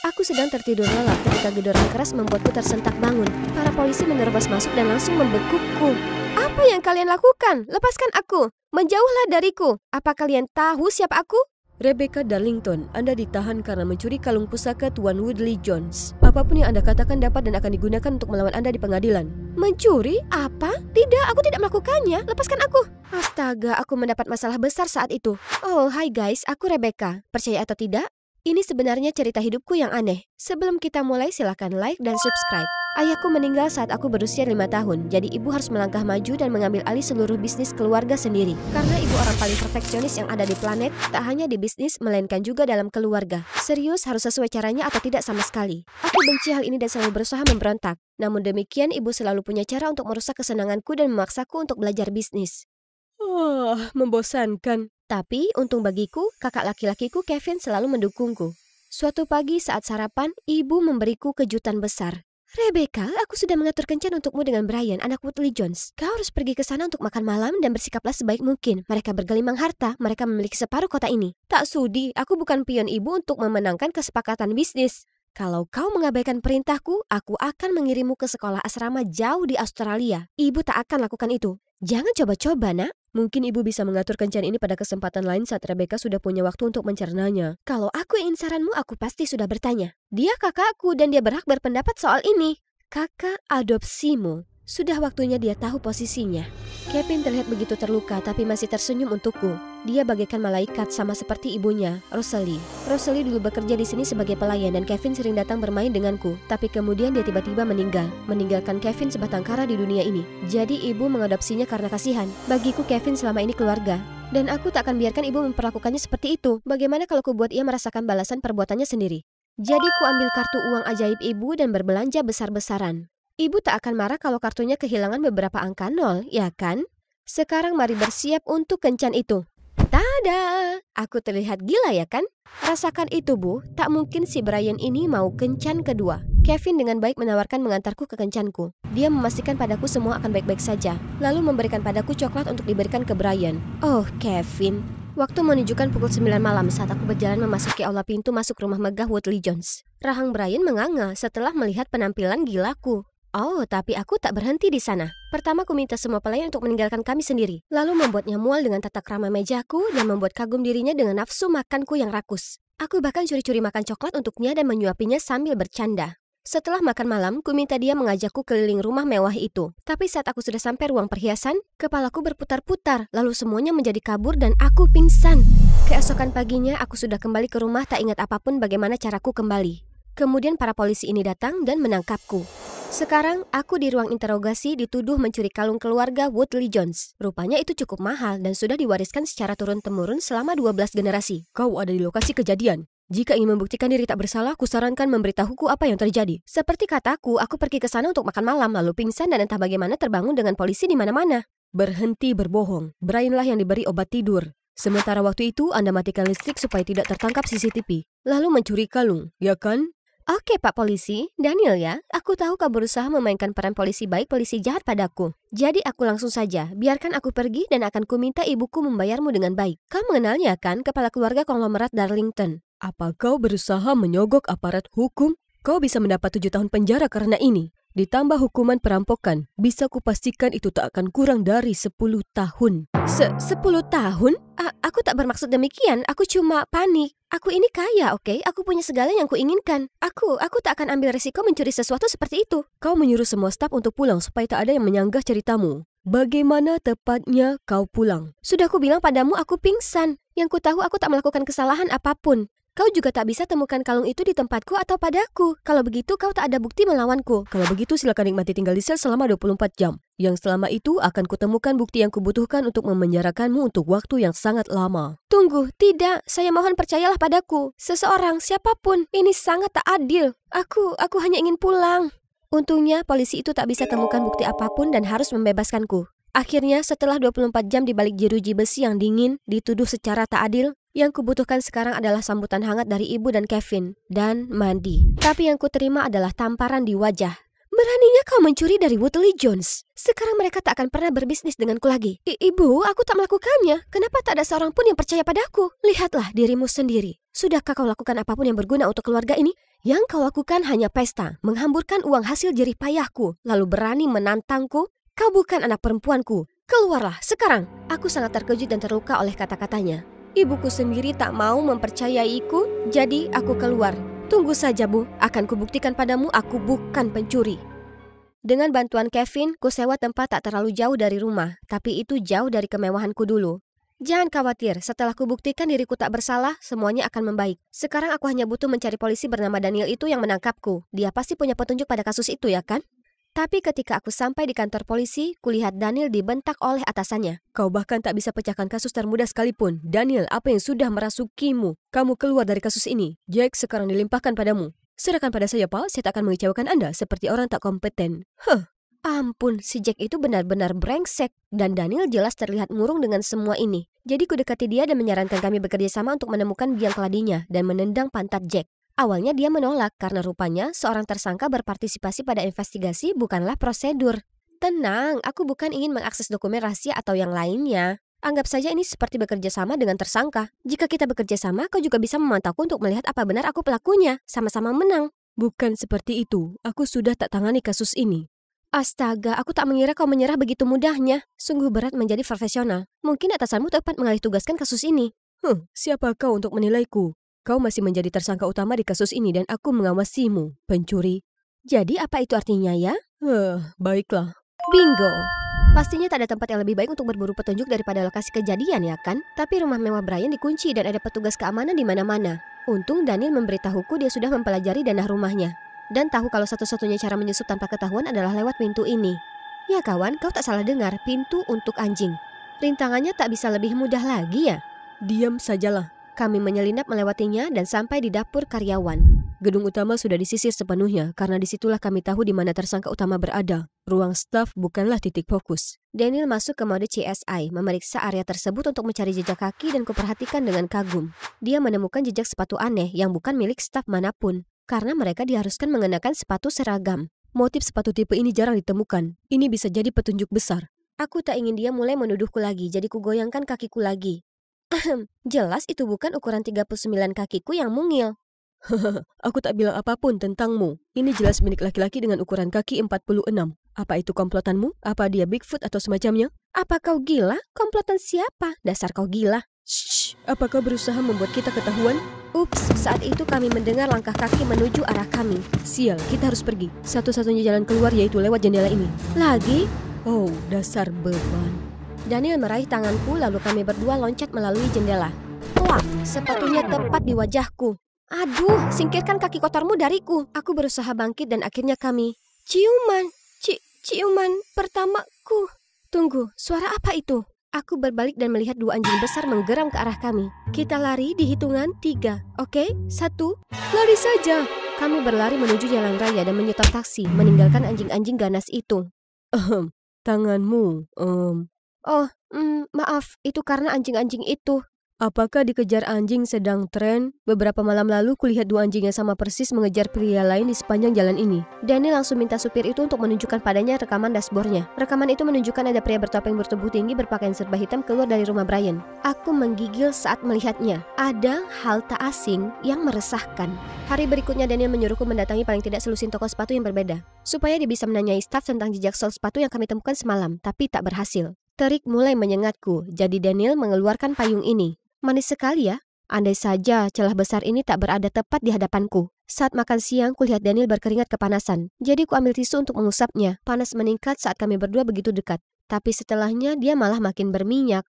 Aku sedang tertidur lelap ketika gedoran keras membuatku tersentak bangun. Para polisi menerobos masuk dan langsung membekukku. Apa yang kalian lakukan? Lepaskan aku. Menjauhlah dariku. Apa kalian tahu siapa aku? Rebecca Darlington, Anda ditahan karena mencuri kalung pusaka Tuan Woodley Jones. Apapun yang Anda katakan dapat dan akan digunakan untuk melawan Anda di pengadilan. Mencuri? Apa? Tidak, aku tidak melakukannya. Lepaskan aku. Astaga, aku mendapat masalah besar saat itu. Oh, hai guys, aku Rebecca. Percaya atau tidak? Ini sebenarnya cerita hidupku yang aneh. Sebelum kita mulai, silakan like dan subscribe. Ayahku meninggal saat aku berusia 5 tahun, jadi ibu harus melangkah maju dan mengambil alih seluruh bisnis keluarga sendiri. Karena ibu orang paling perfeksionis yang ada di planet, tak hanya di bisnis, melainkan juga dalam keluarga. Serius, harus sesuai caranya atau tidak sama sekali. Aku benci hal ini dan selalu berusaha memberontak. Namun demikian, ibu selalu punya cara untuk merusak kesenanganku dan memaksaku untuk belajar bisnis. Membosankan. Tapi, untung bagiku, kakak laki-lakiku Kevin selalu mendukungku. Suatu pagi saat sarapan, ibu memberiku kejutan besar. Rebecca, aku sudah mengatur kencan untukmu dengan Brian, anak Woodley Jones. Kau harus pergi ke sana untuk makan malam dan bersikaplah sebaik mungkin. Mereka bergelimang harta, mereka memiliki separuh kota ini. Tak sudi, aku bukan pion ibu untuk memenangkan kesepakatan bisnis. Kalau kau mengabaikan perintahku, aku akan mengirimmu ke sekolah asrama jauh di Australia. Ibu tak akan lakukan itu. Jangan coba-coba, nak. Mungkin ibu bisa mengatur kencan ini pada kesempatan lain saat Rebecca sudah punya waktu untuk mencernanya. Kalau aku ingin saranmu, aku pasti sudah bertanya. Dia kakakku dan dia berhak berpendapat soal ini. Kakak adopsimu. Sudah waktunya dia tahu posisinya. Kevin terlihat begitu terluka tapi masih tersenyum untukku. Dia bagaikan malaikat sama seperti ibunya, Rosalie. Rosalie dulu bekerja di sini sebagai pelayan dan Kevin sering datang bermain denganku. Tapi kemudian dia tiba-tiba meninggal, meninggalkan Kevin sebatang kara di dunia ini. Jadi ibu mengadopsinya karena kasihan. Bagiku Kevin selama ini keluarga. Dan aku tak akan biarkan ibu memperlakukannya seperti itu. Bagaimana kalau ku buat ia merasakan balasan perbuatannya sendiri? Jadi ku ambil kartu uang ajaib ibu dan berbelanja besar-besaran. Ibu tak akan marah kalau kartunya kehilangan beberapa angka 0, ya kan? Sekarang mari bersiap untuk kencan itu. Tada! Aku terlihat gila ya kan? Rasakan itu, Bu. Tak mungkin si Brian ini mau kencan kedua. Kevin dengan baik menawarkan mengantarku ke kencanku. Dia memastikan padaku semua akan baik-baik saja. Lalu memberikan padaku coklat untuk diberikan ke Brian. Oh, Kevin. Waktu menunjukkan pukul 9 malam saat aku berjalan memasuki aula pintu masuk rumah megah Woodley Jones. Rahang Brian menganga setelah melihat penampilan gilaku. Oh, tapi aku tak berhenti di sana. Pertama, ku minta semua pelayan untuk meninggalkan kami sendiri. Lalu membuatnya mual dengan tata krama mejaku dan membuat kagum dirinya dengan nafsu makanku yang rakus. Aku bahkan curi-curi makan coklat untuknya dan menyuapinya sambil bercanda. Setelah makan malam, ku minta dia mengajakku keliling rumah mewah itu. Tapi saat aku sudah sampai ruang perhiasan, kepalaku berputar-putar, lalu semuanya menjadi kabur dan aku pingsan. Keesokan paginya, aku sudah kembali ke rumah tak ingat apapun bagaimana caraku kembali. Kemudian para polisi ini datang dan menangkapku. Sekarang, aku di ruang interogasi dituduh mencuri kalung keluarga Woodley Jones. Rupanya itu cukup mahal dan sudah diwariskan secara turun-temurun selama 12 generasi. Kau ada di lokasi kejadian. Jika ingin membuktikan diri tak bersalah, kusarankan memberitahuku apa yang terjadi. Seperti kataku, aku pergi ke sana untuk makan malam, lalu pingsan dan entah bagaimana terbangun dengan polisi di mana-mana. Berhenti berbohong. Brianlah yang diberi obat tidur. Sementara waktu itu, Anda matikan listrik supaya tidak tertangkap CCTV. Lalu mencuri kalung, ya kan? Oke Pak Polisi, Daniel ya, aku tahu kau berusaha memainkan peran polisi baik polisi jahat padaku. Jadi aku langsung saja, biarkan aku pergi dan akan kuminta ibuku membayarmu dengan baik. Kau mengenalnya kan, kepala keluarga konglomerat Darlington. Apa kau berusaha menyogok aparat hukum? Kau bisa mendapat 7 tahun penjara karena ini. Ditambah hukuman perampokan, bisa kupastikan itu tak akan kurang dari 10 tahun. 10 tahun? Aku tak bermaksud demikian, aku cuma panik. Aku ini kaya, oke? Aku punya segala yang kuinginkan. Aku tak akan ambil resiko mencuri sesuatu seperti itu. Kau menyuruh semua staf untuk pulang supaya tak ada yang menyanggah ceritamu. Bagaimana tepatnya kau pulang? Sudah aku bilang padamu aku pingsan. Yang ku tahu aku tak melakukan kesalahan apapun. Kau juga tak bisa temukan kalung itu di tempatku atau padaku. Kalau begitu kau tak ada bukti melawanku. Kalau begitu silakan nikmati tinggal di sel selama 24 jam. Yang selama itu akan kutemukan bukti yang kubutuhkan untuk memenjarakanmu untuk waktu yang sangat lama. Tunggu, tidak. Saya mohon percayalah padaku. Seseorang, siapapun, ini sangat tak adil. Aku hanya ingin pulang. Untungnya polisi itu tak bisa temukan bukti apapun dan harus membebaskanku. Akhirnya setelah 24 jam di balik jeruji besi yang dingin, dituduh secara tak adil, yang kubutuhkan sekarang adalah sambutan hangat dari ibu dan Kevin, dan mandi. Tapi yang kuterima adalah tamparan di wajah. Beraninya kau mencuri dari Woodley Jones. Sekarang mereka tak akan pernah berbisnis denganku lagi. Ibu, aku tak melakukannya. Kenapa tak ada seorang pun yang percaya padaku? Lihatlah dirimu sendiri. Sudahkah kau lakukan apapun yang berguna untuk keluarga ini? Yang kau lakukan hanya pesta, menghamburkan uang hasil jerih payahku, lalu berani menantangku? Kau bukan anak perempuanku. Keluarlah sekarang. Aku sangat terkejut dan terluka oleh kata-katanya. Ibuku sendiri tak mau mempercayaiku, jadi aku keluar. Tunggu saja Bu, akan kubuktikan padamu aku bukan pencuri. Dengan bantuan Kevin, ku sewa tempat tak terlalu jauh dari rumah, tapi itu jauh dari kemewahanku dulu. Jangan khawatir, setelah kubuktikan diriku tak bersalah, semuanya akan membaik. Sekarang aku hanya butuh mencari polisi bernama Daniel itu yang menangkapku. Dia pasti punya petunjuk pada kasus itu ya kan? Tapi ketika aku sampai di kantor polisi, kulihat Daniel dibentak oleh atasannya. Kau bahkan tak bisa pecahkan kasus termudah sekalipun. Daniel, apa yang sudah merasukimu? Kamu keluar dari kasus ini. Jack sekarang dilimpahkan padamu. Serahkan pada saya, Pak. Saya tak akan mengecewakan Anda seperti orang tak kompeten. Ampun, si Jack itu benar-benar brengsek. Dan Daniel jelas terlihat murung dengan semua ini. Jadi ku dekati dia dan menyarankan kami bekerja sama untuk menemukan biang keladinya dan menendang pantat Jack. Awalnya dia menolak karena rupanya seorang tersangka berpartisipasi pada investigasi bukanlah prosedur. Tenang, aku bukan ingin mengakses dokumen rahasia atau yang lainnya. Anggap saja ini seperti bekerja sama dengan tersangka. Jika kita bekerja sama, kau juga bisa memantauku untuk melihat apa benar aku pelakunya. Sama-sama menang. Bukan seperti itu. Aku sudah tak tangani kasus ini. Astaga, aku tak mengira kau menyerah begitu mudahnya. Sungguh berat menjadi profesional. Mungkin atasanmu tepat mengalih tugaskan kasus ini. Siapa kau untuk menilaiku? Kau masih menjadi tersangka utama di kasus ini dan aku mengawasimu, pencuri. Jadi apa itu artinya ya? Baiklah. Bingo. Pastinya tak ada tempat yang lebih baik untuk berburu petunjuk daripada lokasi kejadian ya kan? Tapi rumah mewah Brian dikunci dan ada petugas keamanan di mana-mana. Untung Daniel memberitahuku dia sudah mempelajari danah rumahnya. Dan tahu kalau satu-satunya cara menyusup tanpa ketahuan adalah lewat pintu ini. Ya kawan, kau tak salah dengar, pintu untuk anjing. Rintangannya tak bisa lebih mudah lagi ya? Diam sajalah. Kami menyelinap melewatinya dan sampai di dapur karyawan. Gedung utama sudah disisir sepenuhnya karena disitulah kami tahu di mana tersangka utama berada. Ruang staf bukanlah titik fokus. Daniel masuk ke mode CSI, memeriksa area tersebut untuk mencari jejak kaki dan kuperhatikan dengan kagum. Dia menemukan jejak sepatu aneh yang bukan milik staf manapun, karena mereka diharuskan mengenakan sepatu seragam. Motif sepatu tipe ini jarang ditemukan. Ini bisa jadi petunjuk besar. Aku tak ingin dia mulai menuduhku lagi, jadi kugoyangkan kakiku lagi. Jelas itu bukan ukuran 39 kakiku yang mungil. Aku tak bilang apapun tentangmu. Ini jelas milik laki-laki dengan ukuran kaki 46. Apa itu komplotanmu? Apa dia Bigfoot atau semacamnya? Apa kau gila? Komplotan siapa? Dasar kau gila. Shh, apa kau berusaha membuat kita ketahuan? Ups, saat itu kami mendengar langkah kaki menuju arah kami. Sial, kita harus pergi. Satu-satunya jalan keluar yaitu lewat jendela ini. Lagi? Oh, dasar beban. Daniel meraih tanganku lalu kami berdua loncat melalui jendela. Plak, sepatunya tepat di wajahku. Aduh, singkirkan kaki kotormu dariku. Aku berusaha bangkit dan akhirnya kami ciuman. Ciuman pertamaku. Tunggu, suara apa itu? Aku berbalik dan melihat 2 anjing besar menggeram ke arah kami. Kita lari di hitungan 3. Oke, 1. Lari saja. Kami berlari menuju jalan raya dan menyetor taksi, meninggalkan anjing-anjing ganas itu. Tanganmu, Oh, maaf, itu karena anjing-anjing itu. Apakah dikejar anjing sedang tren? Beberapa malam lalu kulihat dua anjing yang sama persis mengejar pria lain di sepanjang jalan ini. Daniel langsung minta supir itu untuk menunjukkan padanya rekaman dashboardnya. Rekaman itu menunjukkan ada pria bertopeng bertubuh tinggi berpakaian serba hitam keluar dari rumah Brian. Aku menggigil saat melihatnya. Ada hal tak asing yang meresahkan. Hari berikutnya Daniel menyuruhku mendatangi paling tidak selusin toko sepatu yang berbeda, supaya dia bisa menanyai staf tentang jejak sol sepatu yang kami temukan semalam, tapi tak berhasil. Terik mulai menyengatku, jadi Daniel mengeluarkan payung ini. Manis sekali ya. Andai saja celah besar ini tak berada tepat di hadapanku. Saat makan siang, kulihat Daniel berkeringat kepanasan. Jadi ku ambil tisu untuk mengusapnya. Panas meningkat saat kami berdua begitu dekat. Tapi setelahnya dia malah makin berminyak.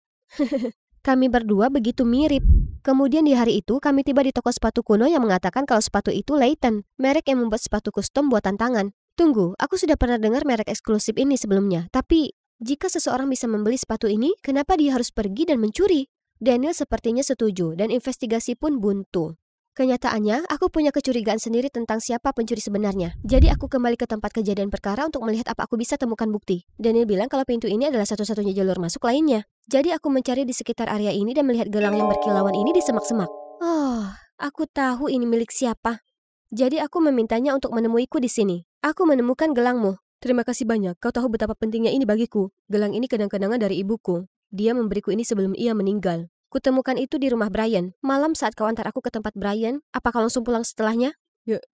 Kami berdua begitu mirip. Kemudian di hari itu kami tiba di toko sepatu kuno yang mengatakan kalau sepatu itu Leighton, merek yang membuat sepatu custom buatan tangan. Tunggu, aku sudah pernah dengar merek eksklusif ini sebelumnya. Tapi jika seseorang bisa membeli sepatu ini, kenapa dia harus pergi dan mencuri? Daniel sepertinya setuju dan investigasi pun buntu. Kenyataannya, aku punya kecurigaan sendiri tentang siapa pencuri sebenarnya. Jadi aku kembali ke tempat kejadian perkara untuk melihat apa aku bisa temukan bukti. Daniel bilang kalau pintu ini adalah satu-satunya jalur masuk lainnya. Jadi aku mencari di sekitar area ini dan melihat gelang yang berkilauan ini di semak-semak. Oh, aku tahu ini milik siapa. Jadi aku memintanya untuk menemuiku di sini. Aku menemukan gelangmu. Terima kasih banyak, kau tahu betapa pentingnya ini bagiku. Gelang ini kenang-kenangan dari ibuku. Dia memberiku ini sebelum ia meninggal. Kutemukan itu di rumah Brian. Malam saat kau antar aku ke tempat Brian, apa kau langsung pulang setelahnya?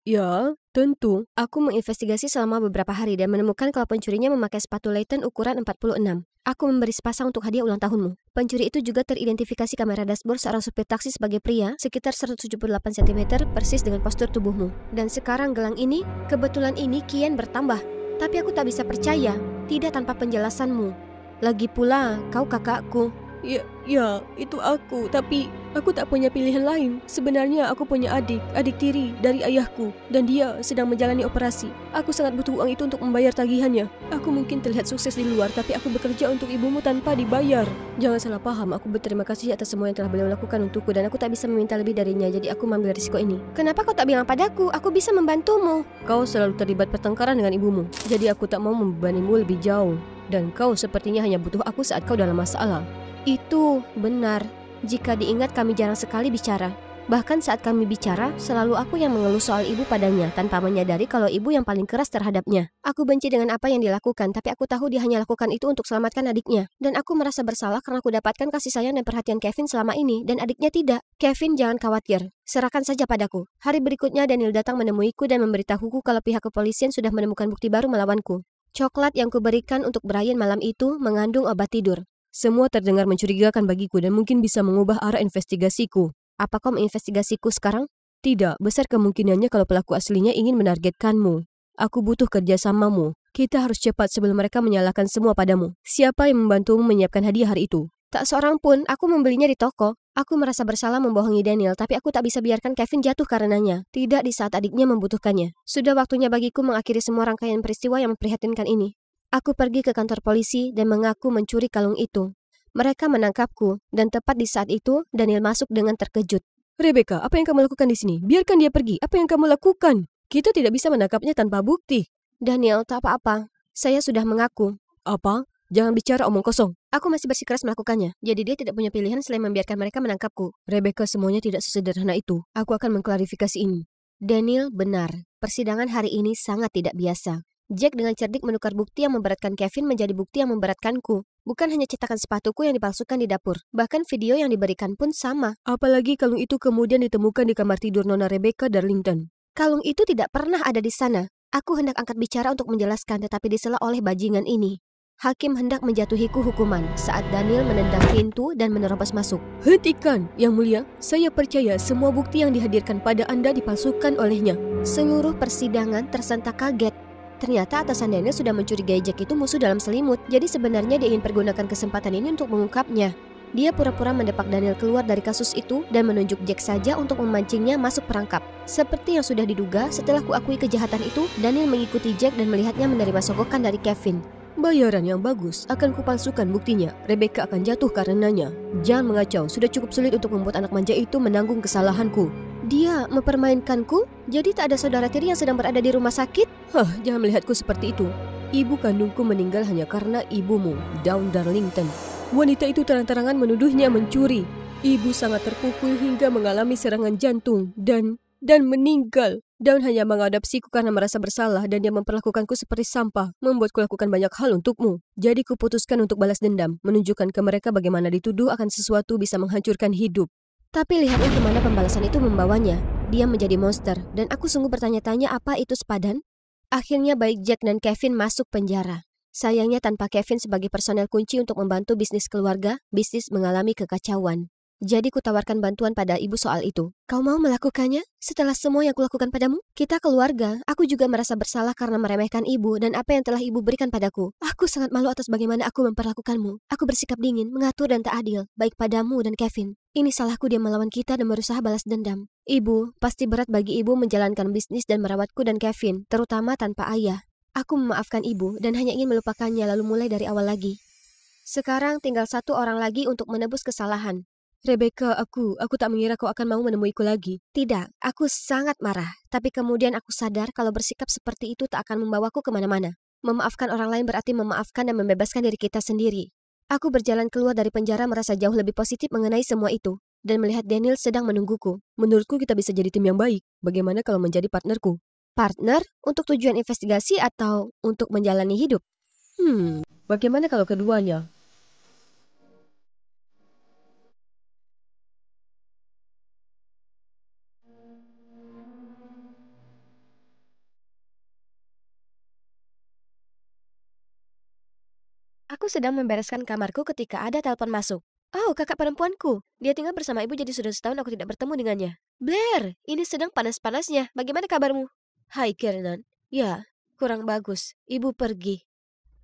Ya, tentu. Aku menginvestigasi selama beberapa hari dan menemukan kalau pencurinya memakai sepatu Leighton ukuran 46. Aku memberi sepasang untuk hadiah ulang tahunmu. Pencuri itu juga teridentifikasi kamera dashboard seorang supir taksi sebagai pria sekitar 178 cm persis dengan postur tubuhmu. Dan sekarang gelang ini, kebetulan ini kian bertambah. Tapi aku tak bisa percaya, tidak tanpa penjelasanmu. Lagi pula, kau kakakku. Ya, itu aku. Tapi aku tak punya pilihan lain. Sebenarnya aku punya adik tiri dari ayahku. Dan dia sedang menjalani operasi. Aku sangat butuh uang itu untuk membayar tagihannya. Aku mungkin terlihat sukses di luar, tapi aku bekerja untuk ibumu tanpa dibayar. Jangan salah paham, aku berterima kasih atas semua yang telah beliau lakukan untukku. Dan aku tak bisa meminta lebih darinya, jadi aku mengambil risiko ini. Kenapa kau tak bilang padaku? Aku bisa membantumu. Kau selalu terlibat pertengkaran dengan ibumu. Jadi aku tak mau membebanimu lebih jauh. Dan kau sepertinya hanya butuh aku saat kau dalam masalah. Itu benar. Jika diingat kami jarang sekali bicara. Bahkan saat kami bicara, selalu aku yang mengeluh soal ibu padanya tanpa menyadari kalau ibu yang paling keras terhadapnya. Aku benci dengan apa yang dilakukan, tapi aku tahu dia hanya lakukan itu untuk selamatkan adiknya. Dan aku merasa bersalah karena aku dapatkan kasih sayang dan perhatian Kevin selama ini, dan adiknya tidak. Kevin, jangan khawatir. Serahkan saja padaku. Hari berikutnya Daniel datang menemuiku dan memberitahuku kalau pihak kepolisian sudah menemukan bukti baru melawanku. Coklat yang kuberikan untuk Brian malam itu mengandung obat tidur. Semua terdengar mencurigakan bagiku dan mungkin bisa mengubah arah investigasiku. Apa kau menginvestigasiku sekarang? Tidak, besar kemungkinannya kalau pelaku aslinya ingin menargetkanmu. Aku butuh kerjasamamu. Kita harus cepat sebelum mereka menyalahkan semua padamu. Siapa yang membantumu menyiapkan hadiah hari itu? Tak seorang pun, aku membelinya di toko. Aku merasa bersalah membohongi Daniel, tapi aku tak bisa biarkan Kevin jatuh karenanya. Tidak di saat adiknya membutuhkannya. Sudah waktunya bagiku mengakhiri semua rangkaian peristiwa yang memprihatinkan ini. Aku pergi ke kantor polisi dan mengaku mencuri kalung itu. Mereka menangkapku, dan tepat di saat itu, Daniel masuk dengan terkejut. Rebecca, apa yang kamu lakukan di sini? Biarkan dia pergi. Apa yang kamu lakukan? Kita tidak bisa menangkapnya tanpa bukti. Daniel, tak apa-apa. Saya sudah mengaku. Apa? Jangan bicara omong kosong. Aku masih bersikeras melakukannya. Jadi dia tidak punya pilihan selain membiarkan mereka menangkapku. Rebecca, semuanya tidak sesederhana itu. Aku akan mengklarifikasi ini. Daniel benar. Persidangan hari ini sangat tidak biasa. Jack dengan cerdik menukar bukti yang memberatkan Kevin menjadi bukti yang memberatkanku. Bukan hanya cetakan sepatuku yang dipalsukan di dapur. Bahkan video yang diberikan pun sama. Apalagi kalung itu kemudian ditemukan di kamar tidur Nona Rebecca Darlington. Kalung itu tidak pernah ada di sana. Aku hendak angkat bicara untuk menjelaskan, tetapi disela oleh bajingan ini. Hakim hendak menjatuhiku hukuman saat Daniel menendang pintu dan menerobos masuk. Hentikan, Yang Mulia. Saya percaya semua bukti yang dihadirkan pada Anda dipalsukan olehnya. Seluruh persidangan tersentak kaget. Ternyata atasan Daniel sudah mencurigai Jack itu musuh dalam selimut. Jadi sebenarnya dia ingin pergunakan kesempatan ini untuk mengungkapnya. Dia pura-pura mendepak Daniel keluar dari kasus itu dan menunjuk Jack saja untuk memancingnya masuk perangkap. Seperti yang sudah diduga, setelah kuakui kejahatan itu, Daniel mengikuti Jack dan melihatnya menerima sogokan dari Kevin. Bayaran yang bagus, akan kupalsukan buktinya. Rebecca akan jatuh karenanya. Jangan mengacau, sudah cukup sulit untuk membuat anak manja itu menanggung kesalahanku. Dia mempermainkanku? Jadi tak ada saudara tiri yang sedang berada di rumah sakit? Jangan melihatku seperti itu. Ibu kandungku meninggal hanya karena ibumu, Dawn Darlington. Wanita itu terang-terangan menuduhnya mencuri. Ibu sangat terpukul hingga mengalami serangan jantung dan meninggal. Daun hanya mengadopsiku karena merasa bersalah dan dia memperlakukanku seperti sampah, membuatku lakukan banyak hal untukmu. Jadi kuputuskan untuk balas dendam, menunjukkan ke mereka bagaimana dituduh akan sesuatu bisa menghancurkan hidup. Tapi lihatlah kemana pembalasan itu membawanya. Dia menjadi monster, dan aku sungguh bertanya-tanya apa itu sepadan? Akhirnya baik Jack dan Kevin masuk penjara. Sayangnya tanpa Kevin sebagai personel kunci untuk membantu bisnis keluarga, bisnis mengalami kekacauan. Jadi kutawarkan bantuan pada ibu soal itu. Kau mau melakukannya? Setelah semua yang kulakukan padamu? Kita keluarga, aku juga merasa bersalah karena meremehkan ibu dan apa yang telah ibu berikan padaku. Aku sangat malu atas bagaimana aku memperlakukanmu. Aku bersikap dingin, mengatur dan tak adil, baik padamu dan Kevin. Ini salahku dia melawan kita dan berusaha balas dendam. Ibu, pasti berat bagi ibu menjalankan bisnis dan merawatku dan Kevin, terutama tanpa ayah. Aku memaafkan ibu dan hanya ingin melupakannya lalu mulai dari awal lagi. Sekarang tinggal satu orang lagi untuk menebus kesalahan. Rebecca, aku tak mengira kau akan mau menemuiku lagi. Tidak, aku sangat marah. Tapi kemudian aku sadar kalau bersikap seperti itu tak akan membawaku kemana-mana. Memaafkan orang lain berarti memaafkan dan membebaskan diri kita sendiri. Aku berjalan keluar dari penjara merasa jauh lebih positif mengenai semua itu. Dan melihat Daniel sedang menungguku. Menurutku kita bisa jadi tim yang baik. Bagaimana kalau menjadi partnerku? Partner? Untuk tujuan investigasi atau untuk menjalani hidup? Bagaimana kalau keduanya? Aku sedang membereskan kamarku ketika ada telepon masuk. Oh, kakak perempuanku. Dia tinggal bersama ibu jadi sudah setahun aku tidak bertemu dengannya. Blair, ini sedang panas-panasnya. Bagaimana kabarmu? Hai, Kiernan. Ya, kurang bagus. Ibu pergi.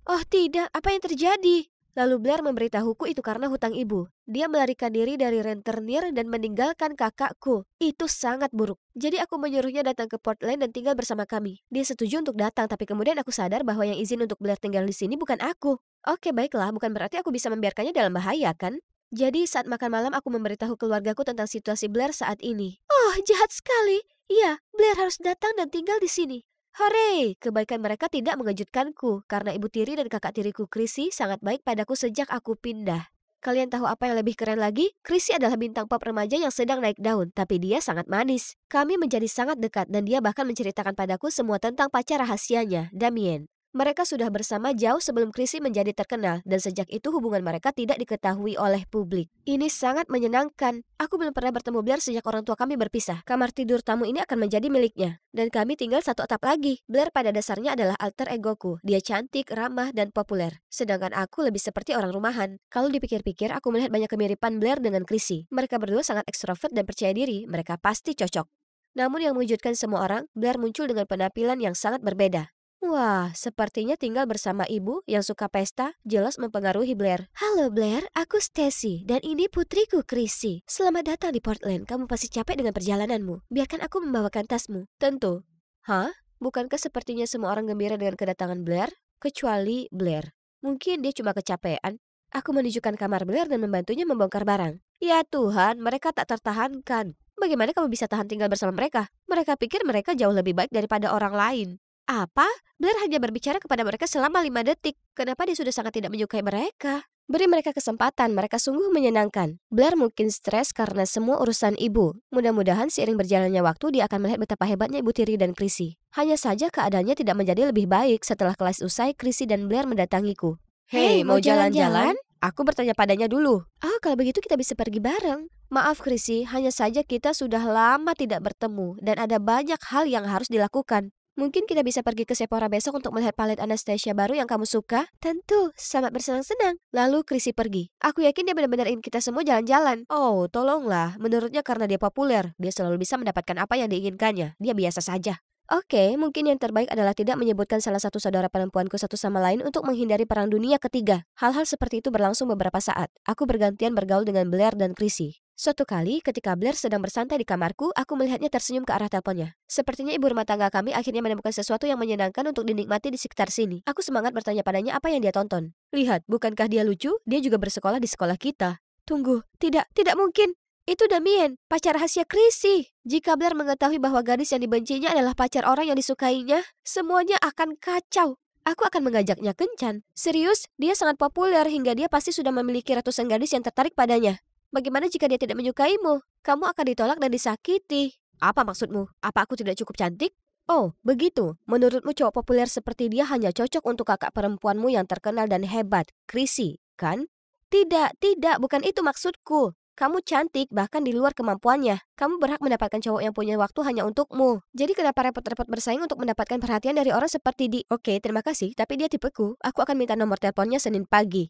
Oh tidak, apa yang terjadi? Lalu Blair memberitahuku itu karena hutang ibu. Dia melarikan diri dari rentenir dan meninggalkan kakakku. Itu sangat buruk. Jadi aku menyuruhnya datang ke Portland dan tinggal bersama kami. Dia setuju untuk datang, tapi kemudian aku sadar bahwa yang izin untuk Blair tinggal di sini bukan aku. Oke, baiklah, bukan berarti aku bisa membiarkannya dalam bahaya, kan? Jadi saat makan malam aku memberitahu keluargaku tentang situasi Blair saat ini. Oh, jahat sekali. Iya, Blair harus datang dan tinggal di sini. Hore, kebaikan mereka tidak mengejutkanku karena ibu tiri dan kakak tiriku Chrissy sangat baik padaku sejak aku pindah. Kalian tahu apa yang lebih keren lagi? Chrissy adalah bintang pop remaja yang sedang naik daun, tapi dia sangat manis. Kami menjadi sangat dekat dan dia bahkan menceritakan padaku semua tentang pacar rahasianya, Damien. Mereka sudah bersama jauh sebelum Chrissy menjadi terkenal dan sejak itu hubungan mereka tidak diketahui oleh publik. Ini sangat menyenangkan. Aku belum pernah bertemu Blair sejak orang tua kami berpisah. Kamar tidur tamu ini akan menjadi miliknya. Dan kami tinggal satu atap lagi. Blair pada dasarnya adalah alter egoku. Dia cantik, ramah, dan populer. Sedangkan aku lebih seperti orang rumahan. Kalau dipikir-pikir, aku melihat banyak kemiripan Blair dengan Chrissy. Mereka berdua sangat ekstrovert dan percaya diri. Mereka pasti cocok. Namun yang mengejutkan semua orang, Blair muncul dengan penampilan yang sangat berbeda. Wah, sepertinya tinggal bersama ibu yang suka pesta jelas mempengaruhi Blair. Halo Blair, aku Stacy dan ini putriku Chrissy. Selamat datang di Portland. Kamu pasti capek dengan perjalananmu. Biarkan aku membawakan tasmu. Tentu. Hah? Bukankah sepertinya semua orang gembira dengan kedatangan Blair? Kecuali Blair. Mungkin dia cuma kecapean. Aku menunjukkan kamar Blair dan membantunya membongkar barang. Ya Tuhan, mereka tak tertahankan. Bagaimana kamu bisa tahan tinggal bersama mereka? Mereka pikir mereka jauh lebih baik daripada orang lain. Apa? Blair hanya berbicara kepada mereka selama 5 detik. Kenapa dia sudah sangat tidak menyukai mereka? Beri mereka kesempatan, mereka sungguh menyenangkan. Blair mungkin stres karena semua urusan ibu. Mudah-mudahan seiring berjalannya waktu dia akan melihat betapa hebatnya ibu tiri dan Chrissy. Hanya saja keadaannya tidak menjadi lebih baik setelah kelas usai Chrissy dan Blair mendatangiku. Hei, mau jalan-jalan? Aku bertanya padanya dulu. Oh, kalau begitu kita bisa pergi bareng. Maaf Chrissy, hanya saja kita sudah lama tidak bertemu dan ada banyak hal yang harus dilakukan. Mungkin kita bisa pergi ke Sephora besok untuk melihat palet Anastasia baru yang kamu suka? Tentu, sangat bersenang-senang. Lalu Chrissy pergi. Aku yakin dia benar-benar ingin kita semua jalan-jalan. Oh, tolonglah. Menurutnya karena dia populer, dia selalu bisa mendapatkan apa yang diinginkannya. Dia biasa saja. Oke, mungkin yang terbaik adalah tidak menyebutkan salah satu saudara perempuanku satu sama lain untuk menghindari perang dunia ketiga. Hal-hal seperti itu berlangsung beberapa saat. Aku bergantian bergaul dengan Blair dan Chrissy. Suatu kali, ketika Blair sedang bersantai di kamarku, aku melihatnya tersenyum ke arah teleponnya. Sepertinya ibu rumah tangga kami akhirnya menemukan sesuatu yang menyenangkan untuk dinikmati di sekitar sini. Aku semangat bertanya padanya apa yang dia tonton. Lihat, bukankah dia lucu? Dia juga bersekolah di sekolah kita. Tunggu, tidak mungkin. Itu Damien, pacar rahasia Chrissy. Jika Blair mengetahui bahwa gadis yang dibencinya adalah pacar orang yang disukainya, semuanya akan kacau. Aku akan mengajaknya kencan. Serius, dia sangat populer hingga dia pasti sudah memiliki ratusan gadis yang tertarik padanya. Bagaimana jika dia tidak menyukaimu? Kamu akan ditolak dan disakiti. Apa maksudmu? Apa aku tidak cukup cantik? Oh, begitu. Menurutmu cowok populer seperti dia hanya cocok untuk kakak perempuanmu yang terkenal dan hebat, Chrissy, kan? Tidak, bukan itu maksudku. Kamu cantik bahkan di luar kemampuannya. Kamu berhak mendapatkan cowok yang punya waktu hanya untukmu. Jadi kenapa repot-repot bersaing untuk mendapatkan perhatian dari orang seperti di... Oke, terima kasih, tapi dia tipeku. Aku akan minta nomor teleponnya Senin pagi.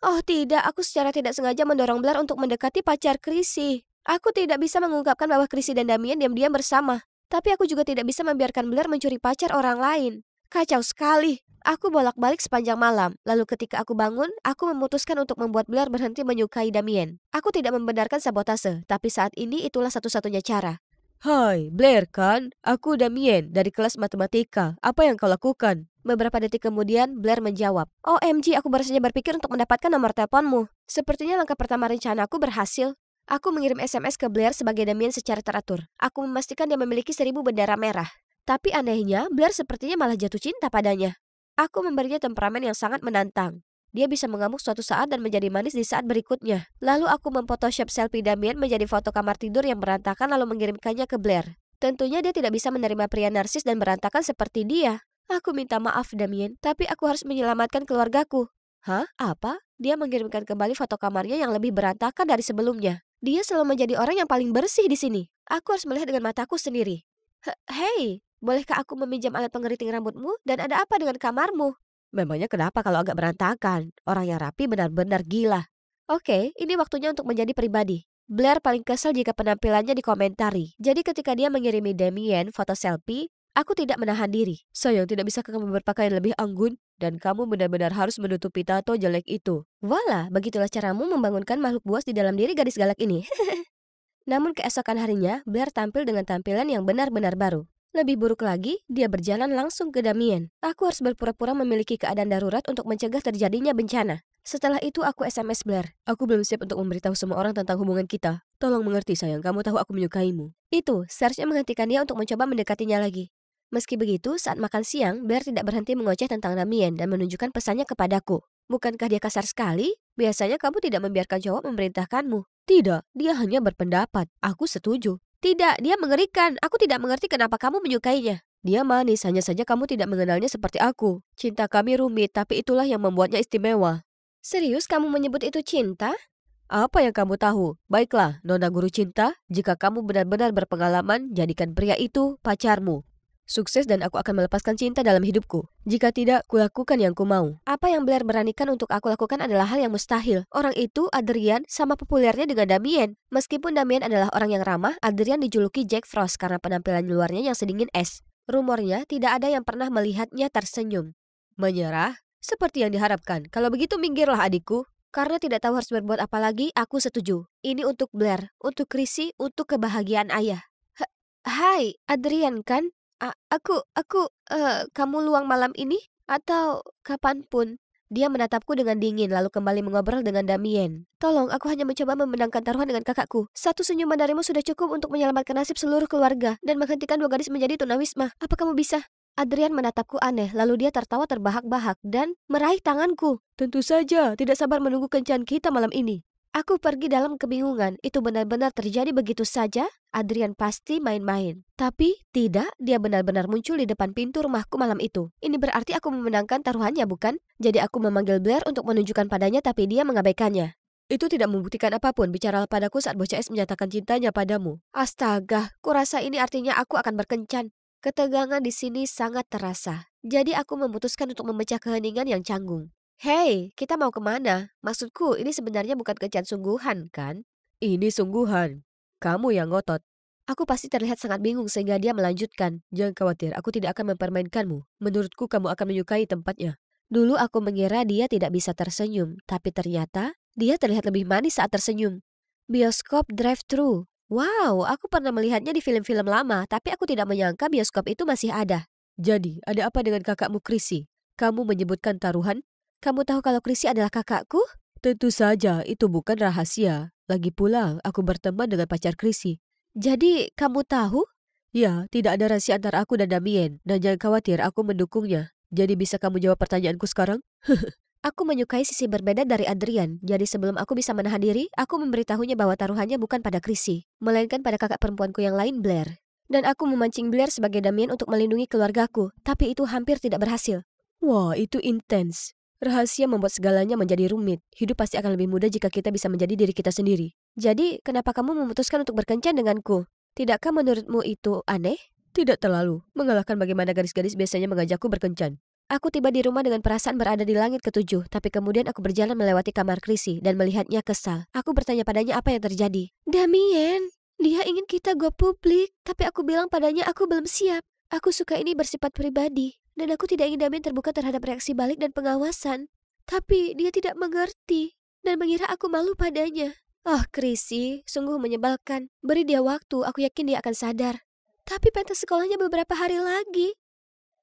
Oh tidak, aku secara tidak sengaja mendorong Blair untuk mendekati pacar Chrissy. Aku tidak bisa mengungkapkan bahwa Chrissy dan Damien diam-diam bersama. Tapi aku juga tidak bisa membiarkan Blair mencuri pacar orang lain. Kacau sekali. Aku bolak-balik sepanjang malam. Lalu ketika aku bangun, aku memutuskan untuk membuat Blair berhenti menyukai Damien. Aku tidak membenarkan sabotase, tapi saat ini itulah satu-satunya cara. Hai, Blair kan? Aku Damien dari kelas matematika. Apa yang kau lakukan? Beberapa detik kemudian, Blair menjawab. OMG, aku baru saja berpikir untuk mendapatkan nomor teleponmu. Sepertinya langkah pertama rencanaku berhasil. Aku mengirim SMS ke Blair sebagai Damien secara teratur. Aku memastikan dia memiliki 1000 bendera merah. Tapi anehnya, Blair sepertinya malah jatuh cinta padanya. Aku memberinya temperamen yang sangat menantang. Dia bisa mengamuk suatu saat dan menjadi manis di saat berikutnya. Lalu aku memfotoshop selfie Damien menjadi foto kamar tidur yang berantakan lalu mengirimkannya ke Blair. Tentunya dia tidak bisa menerima pria narsis dan berantakan seperti dia. Aku minta maaf Damien, tapi aku harus menyelamatkan keluargaku. Hah? Apa? Dia mengirimkan kembali foto kamarnya yang lebih berantakan dari sebelumnya. Dia selalu menjadi orang yang paling bersih di sini. Aku harus melihat dengan mataku sendiri. Hei, bolehkah aku meminjam alat pengeriting rambutmu? Dan ada apa dengan kamarmu? Memangnya kenapa kalau agak berantakan? Orang yang rapi benar-benar gila. Oke, ini waktunya untuk menjadi pribadi. Blair paling kesal jika penampilannya dikomentari. Jadi ketika dia mengirimi Damien foto selfie, aku tidak menahan diri. Sayang, tidak bisa kamu berpakaian lebih anggun? Dan kamu benar-benar harus menutupi tato jelek itu. Voila, begitulah caramu membangunkan makhluk buas di dalam diri gadis galak ini. Namun keesokan harinya, Blair tampil dengan tampilan yang benar-benar baru. Lebih buruk lagi, dia berjalan langsung ke Damien. Aku harus berpura-pura memiliki keadaan darurat untuk mencegah terjadinya bencana. Setelah itu aku SMS Blair. Aku belum siap untuk memberitahu semua orang tentang hubungan kita. Tolong mengerti sayang, kamu tahu aku menyukaimu. Itu seharusnya menghentikan dia untuk mencoba mendekatinya lagi. Meski begitu, saat makan siang, Blair tidak berhenti mengoceh tentang Damien dan menunjukkan pesannya kepadaku. Bukankah dia kasar sekali? Biasanya kamu tidak membiarkan cowok memerintahkanmu. Tidak, dia hanya berpendapat. Aku setuju. Tidak, dia mengerikan. Aku tidak mengerti kenapa kamu menyukainya. Dia manis, hanya saja kamu tidak mengenalnya seperti aku. Cinta kami rumit, tapi itulah yang membuatnya istimewa. Serius kamu menyebut itu cinta? Apa yang kamu tahu? Baiklah, Nona Guru Cinta, jika kamu benar-benar berpengalaman, jadikan pria itu pacarmu. Sukses dan aku akan melepaskan cinta dalam hidupku. Jika tidak, kulakukan yang ku mau. Apa yang Blair beranikan untuk aku lakukan adalah hal yang mustahil. Orang itu, Adrian, sama populernya dengan Damien. Meskipun Damien adalah orang yang ramah, Adrian dijuluki Jack Frost karena penampilan luarnya yang sedingin es. Rumornya, tidak ada yang pernah melihatnya tersenyum. Menyerah? Seperti yang diharapkan. Kalau begitu minggirlah adikku. Karena tidak tahu harus berbuat apa lagi, aku setuju. Ini untuk Blair, untuk Chrissy, untuk kebahagiaan ayah. Hai, Adrian kan? Kamu luang malam ini? Atau kapanpun? Dia menatapku dengan dingin lalu kembali mengobrol dengan Damien. Tolong, aku hanya mencoba memenangkan taruhan dengan kakakku. Satu senyuman darimu sudah cukup untuk menyelamatkan nasib seluruh keluarga dan menghentikan 2 gadis menjadi tunawisma. Apa kamu bisa? Adrian menatapku aneh, lalu dia tertawa terbahak-bahak dan meraih tanganku. Tentu saja, tidak sabar menunggu kencan kita malam ini. Aku pergi dalam kebingungan, itu benar-benar terjadi begitu saja? Adrian pasti main-main. Tapi tidak, dia benar-benar muncul di depan pintu rumahku malam itu. Ini berarti aku memenangkan taruhannya, bukan? Jadi aku memanggil Blair untuk menunjukkan padanya tapi dia mengabaikannya. Itu tidak membuktikan apapun, bicaralah padaku saat bocah es menyatakan cintanya padamu. Astaga, kurasa ini artinya aku akan berkencan. Ketegangan di sini sangat terasa. Jadi aku memutuskan untuk memecah keheningan yang canggung. Hei, kita mau kemana? Maksudku, ini sebenarnya bukan kencan sungguhan, kan? Ini sungguhan. Kamu yang ngotot. Aku pasti terlihat sangat bingung sehingga dia melanjutkan. Jangan khawatir, aku tidak akan mempermainkanmu. Menurutku kamu akan menyukai tempatnya. Dulu aku mengira dia tidak bisa tersenyum, tapi ternyata dia terlihat lebih manis saat tersenyum. Bioskop drive-thru. Wow, aku pernah melihatnya di film-film lama, tapi aku tidak menyangka bioskop itu masih ada. Jadi, ada apa dengan kakakmu Chrissy? Kamu menyebutkan taruhan? Kamu tahu kalau Chrissy adalah kakakku? Tentu saja, itu bukan rahasia. Lagi pula, aku berteman dengan pacar Chrissy. Jadi, kamu tahu? Ya, tidak ada rahasia antara aku dan Damien. Dan jangan khawatir, aku mendukungnya. Jadi bisa kamu jawab pertanyaanku sekarang? Aku menyukai sisi berbeda dari Adrian, jadi sebelum aku bisa menahan diri, aku memberitahunya bahwa taruhannya bukan pada Chrissy, melainkan pada kakak perempuanku yang lain, Blair. Dan aku memancing Blair sebagai Damien untuk melindungi keluargaku, tapi itu hampir tidak berhasil. Wah, itu intens. Rahasia membuat segalanya menjadi rumit. Hidup pasti akan lebih mudah jika kita bisa menjadi diri kita sendiri. Jadi, kenapa kamu memutuskan untuk berkencan denganku? Tidakkah menurutmu itu aneh? Tidak terlalu. Mengalahkan bagaimana gadis-gadis biasanya mengajakku berkencan. Aku tiba di rumah dengan perasaan berada di langit ketujuh, tapi kemudian aku berjalan melewati kamar Chrissy dan melihatnya kesal. Aku bertanya padanya apa yang terjadi. Damien, dia ingin kita go publik, tapi aku bilang padanya aku belum siap. Aku suka ini bersifat pribadi, dan aku tidak ingin Damien terbuka terhadap reaksi balik dan pengawasan. Tapi dia tidak mengerti, dan mengira aku malu padanya. Oh, Chrissy, sungguh menyebalkan. Beri dia waktu, aku yakin dia akan sadar. Tapi pentas sekolahnya beberapa hari lagi.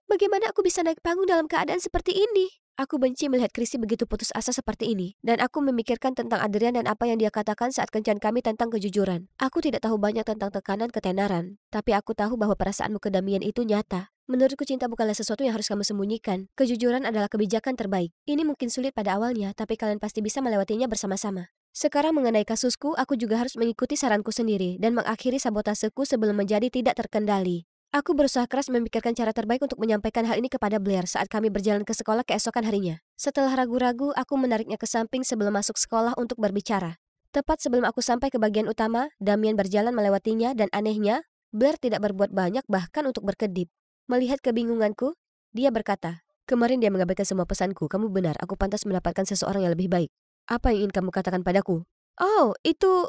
Bagaimana aku bisa naik panggung dalam keadaan seperti ini? Aku benci melihat Chrissy begitu putus asa seperti ini. Dan aku memikirkan tentang Adrian dan apa yang dia katakan saat kencan kami tentang kejujuran. Aku tidak tahu banyak tentang tekanan ketenaran. Tapi aku tahu bahwa perasaanmu ke Damien itu nyata. Menurutku cinta bukanlah sesuatu yang harus kamu sembunyikan. Kejujuran adalah kebijakan terbaik. Ini mungkin sulit pada awalnya, tapi kalian pasti bisa melewatinya bersama-sama. Sekarang mengenai kasusku, aku juga harus mengikuti saranku sendiri dan mengakhiri sabotaseku sebelum menjadi tidak terkendali. Aku berusaha keras memikirkan cara terbaik untuk menyampaikan hal ini kepada Blair saat kami berjalan ke sekolah keesokan harinya. Setelah ragu-ragu, aku menariknya ke samping sebelum masuk sekolah untuk berbicara. Tepat sebelum aku sampai ke bagian utama, Damien berjalan melewatinya dan anehnya, Blair tidak berbuat banyak bahkan untuk berkedip. Melihat kebingunganku, dia berkata, "Kemarin dia mengabaikan semua pesanku. Kamu benar, aku pantas mendapatkan seseorang yang lebih baik. Apa yang ingin kamu katakan padaku?" Oh, itu,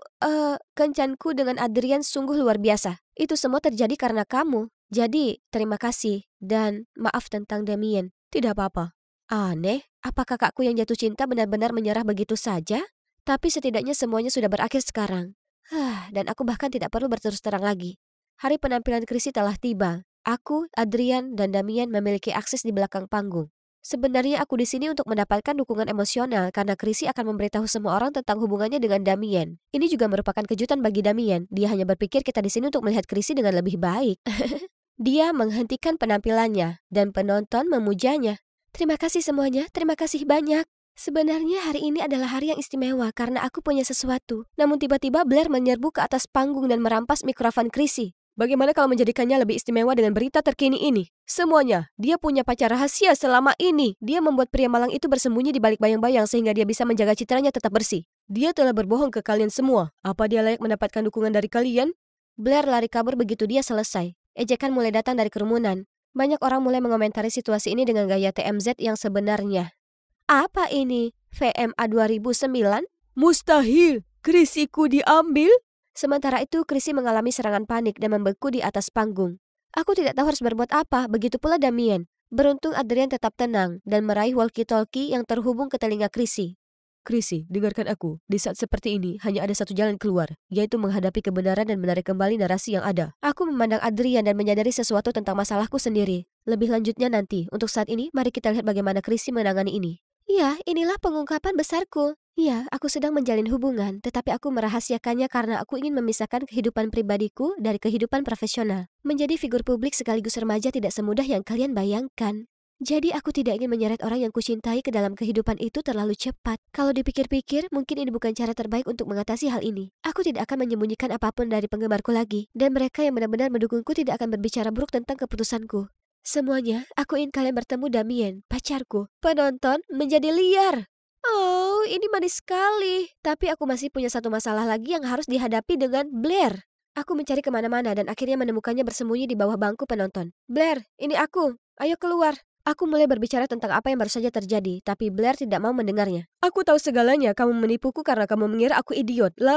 kencanku dengan Adrian sungguh luar biasa. Itu semua terjadi karena kamu. Jadi, terima kasih. Dan maaf tentang Damien. Tidak apa-apa. Aneh, apa kakakku yang jatuh cinta benar-benar menyerah begitu saja? Tapi setidaknya semuanya sudah berakhir sekarang. Dan aku bahkan tidak perlu berterus terang lagi. Hari penampilan Chrissy telah tiba. Aku, Adrian, dan Damien memiliki akses di belakang panggung. Sebenarnya aku di sini untuk mendapatkan dukungan emosional karena Chrissy akan memberitahu semua orang tentang hubungannya dengan Damien. Ini juga merupakan kejutan bagi Damien. Dia hanya berpikir kita di sini untuk melihat Chrissy dengan lebih baik. Dia menghentikan penampilannya dan penonton memujanya. Terima kasih semuanya, terima kasih banyak. Sebenarnya hari ini adalah hari yang istimewa karena aku punya sesuatu. Namun tiba-tiba Blair menyerbu ke atas panggung dan merampas mikrofon Chrissy. Bagaimana kalau menjadikannya lebih istimewa dengan berita terkini ini? Semuanya, dia punya pacar rahasia selama ini. Dia membuat pria malang itu bersembunyi di balik bayang-bayang sehingga dia bisa menjaga citranya tetap bersih. Dia telah berbohong ke kalian semua. Apa dia layak mendapatkan dukungan dari kalian? Blair lari kabur begitu dia selesai. Ejekan mulai datang dari kerumunan. Banyak orang mulai mengomentari situasi ini dengan gaya TMZ yang sebenarnya. Apa ini? VMA 2009? Mustahil! Chrissy-ku diambil? Sementara itu, Chrissy mengalami serangan panik dan membeku di atas panggung. Aku tidak tahu harus berbuat apa, begitu pula Damien. Beruntung Adrian tetap tenang dan meraih walkie-talkie yang terhubung ke telinga Chrissy. Chrissy, dengarkan aku. Di saat seperti ini, hanya ada satu jalan keluar, yaitu menghadapi kebenaran dan menarik kembali narasi yang ada. Aku memandang Adrian dan menyadari sesuatu tentang masalahku sendiri. Lebih lanjutnya nanti. Untuk saat ini, mari kita lihat bagaimana Chrissy menangani ini. Ya, inilah pengungkapan besarku. Ya, aku sedang menjalin hubungan, tetapi aku merahasiakannya karena aku ingin memisahkan kehidupan pribadiku dari kehidupan profesional. Menjadi figur publik sekaligus remaja tidak semudah yang kalian bayangkan. Jadi aku tidak ingin menyeret orang yang kucintai ke dalam kehidupan itu terlalu cepat. Kalau dipikir-pikir, mungkin ini bukan cara terbaik untuk mengatasi hal ini. Aku tidak akan menyembunyikan apapun dari penggemarku lagi, dan mereka yang benar-benar mendukungku tidak akan berbicara buruk tentang keputusanku. Semuanya, aku ingin kalian bertemu Damien, pacarku. Penonton menjadi liar. Oh, ini manis sekali. Tapi aku masih punya satu masalah lagi yang harus dihadapi dengan Blair. Aku mencari kemana-mana dan akhirnya menemukannya bersembunyi di bawah bangku penonton. Blair, ini aku. Ayo keluar. Aku mulai berbicara tentang apa yang baru saja terjadi, tapi Blair tidak mau mendengarnya. Aku tahu segalanya, kamu menipuku karena kamu mengira aku idiot. La.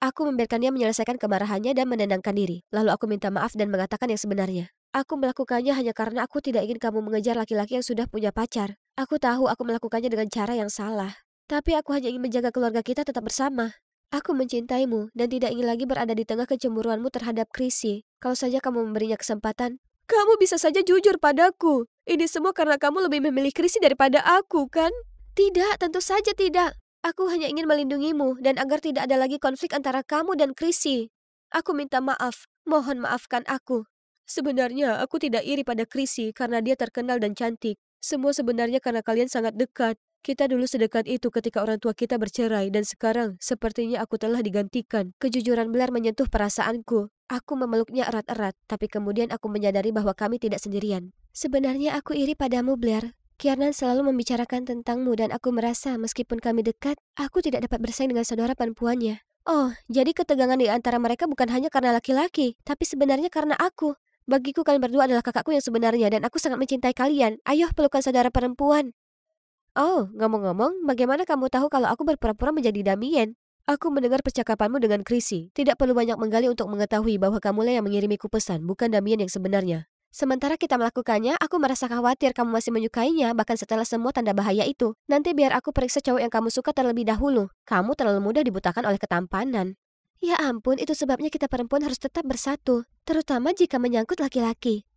Aku membiarkan dia menyelesaikan kemarahannya dan menenangkan diri. Lalu aku minta maaf dan mengatakan yang sebenarnya. Aku melakukannya hanya karena aku tidak ingin kamu mengejar laki-laki yang sudah punya pacar. Aku tahu aku melakukannya dengan cara yang salah. Tapi aku hanya ingin menjaga keluarga kita tetap bersama. Aku mencintaimu dan tidak ingin lagi berada di tengah kecemburuanmu terhadap Chrissy. Kalau saja kamu memberinya kesempatan. Kamu bisa saja jujur padaku. Ini semua karena kamu lebih memilih Chrissy daripada aku, kan? Tidak, tentu saja tidak. Aku hanya ingin melindungimu dan agar tidak ada lagi konflik antara kamu dan Chrissy. Aku minta maaf. Mohon maafkan aku. Sebenarnya aku tidak iri pada Chrissy karena dia terkenal dan cantik. Semua sebenarnya karena kalian sangat dekat. Kita dulu sedekat itu ketika orang tua kita bercerai dan sekarang sepertinya aku telah digantikan. Kejujuran Blair menyentuh perasaanku. Aku memeluknya erat-erat, tapi kemudian aku menyadari bahwa kami tidak sendirian. Sebenarnya aku iri padamu, Blair. Kiernan selalu membicarakan tentangmu dan aku merasa meskipun kami dekat, aku tidak dapat bersaing dengan saudara perempuannya. Oh, jadi ketegangan di antara mereka bukan hanya karena laki-laki, tapi sebenarnya karena aku. Bagiku kalian berdua adalah kakakku yang sebenarnya dan aku sangat mencintai kalian. Ayo pelukan saudara perempuan. Oh, ngomong-ngomong, bagaimana kamu tahu kalau aku berpura-pura menjadi Damien? Aku mendengar percakapanmu dengan Chrissy. Tidak perlu banyak menggali untuk mengetahui bahwa kamulah yang mengirimiku pesan, bukan Damien yang sebenarnya. Sementara kita melakukannya, aku merasa khawatir kamu masih menyukainya, bahkan setelah semua tanda bahaya itu. Nanti biar aku periksa cowok yang kamu suka terlebih dahulu. Kamu terlalu mudah dibutakan oleh ketampanan. Ya ampun, itu sebabnya kita perempuan harus tetap bersatu, terutama jika menyangkut laki-laki.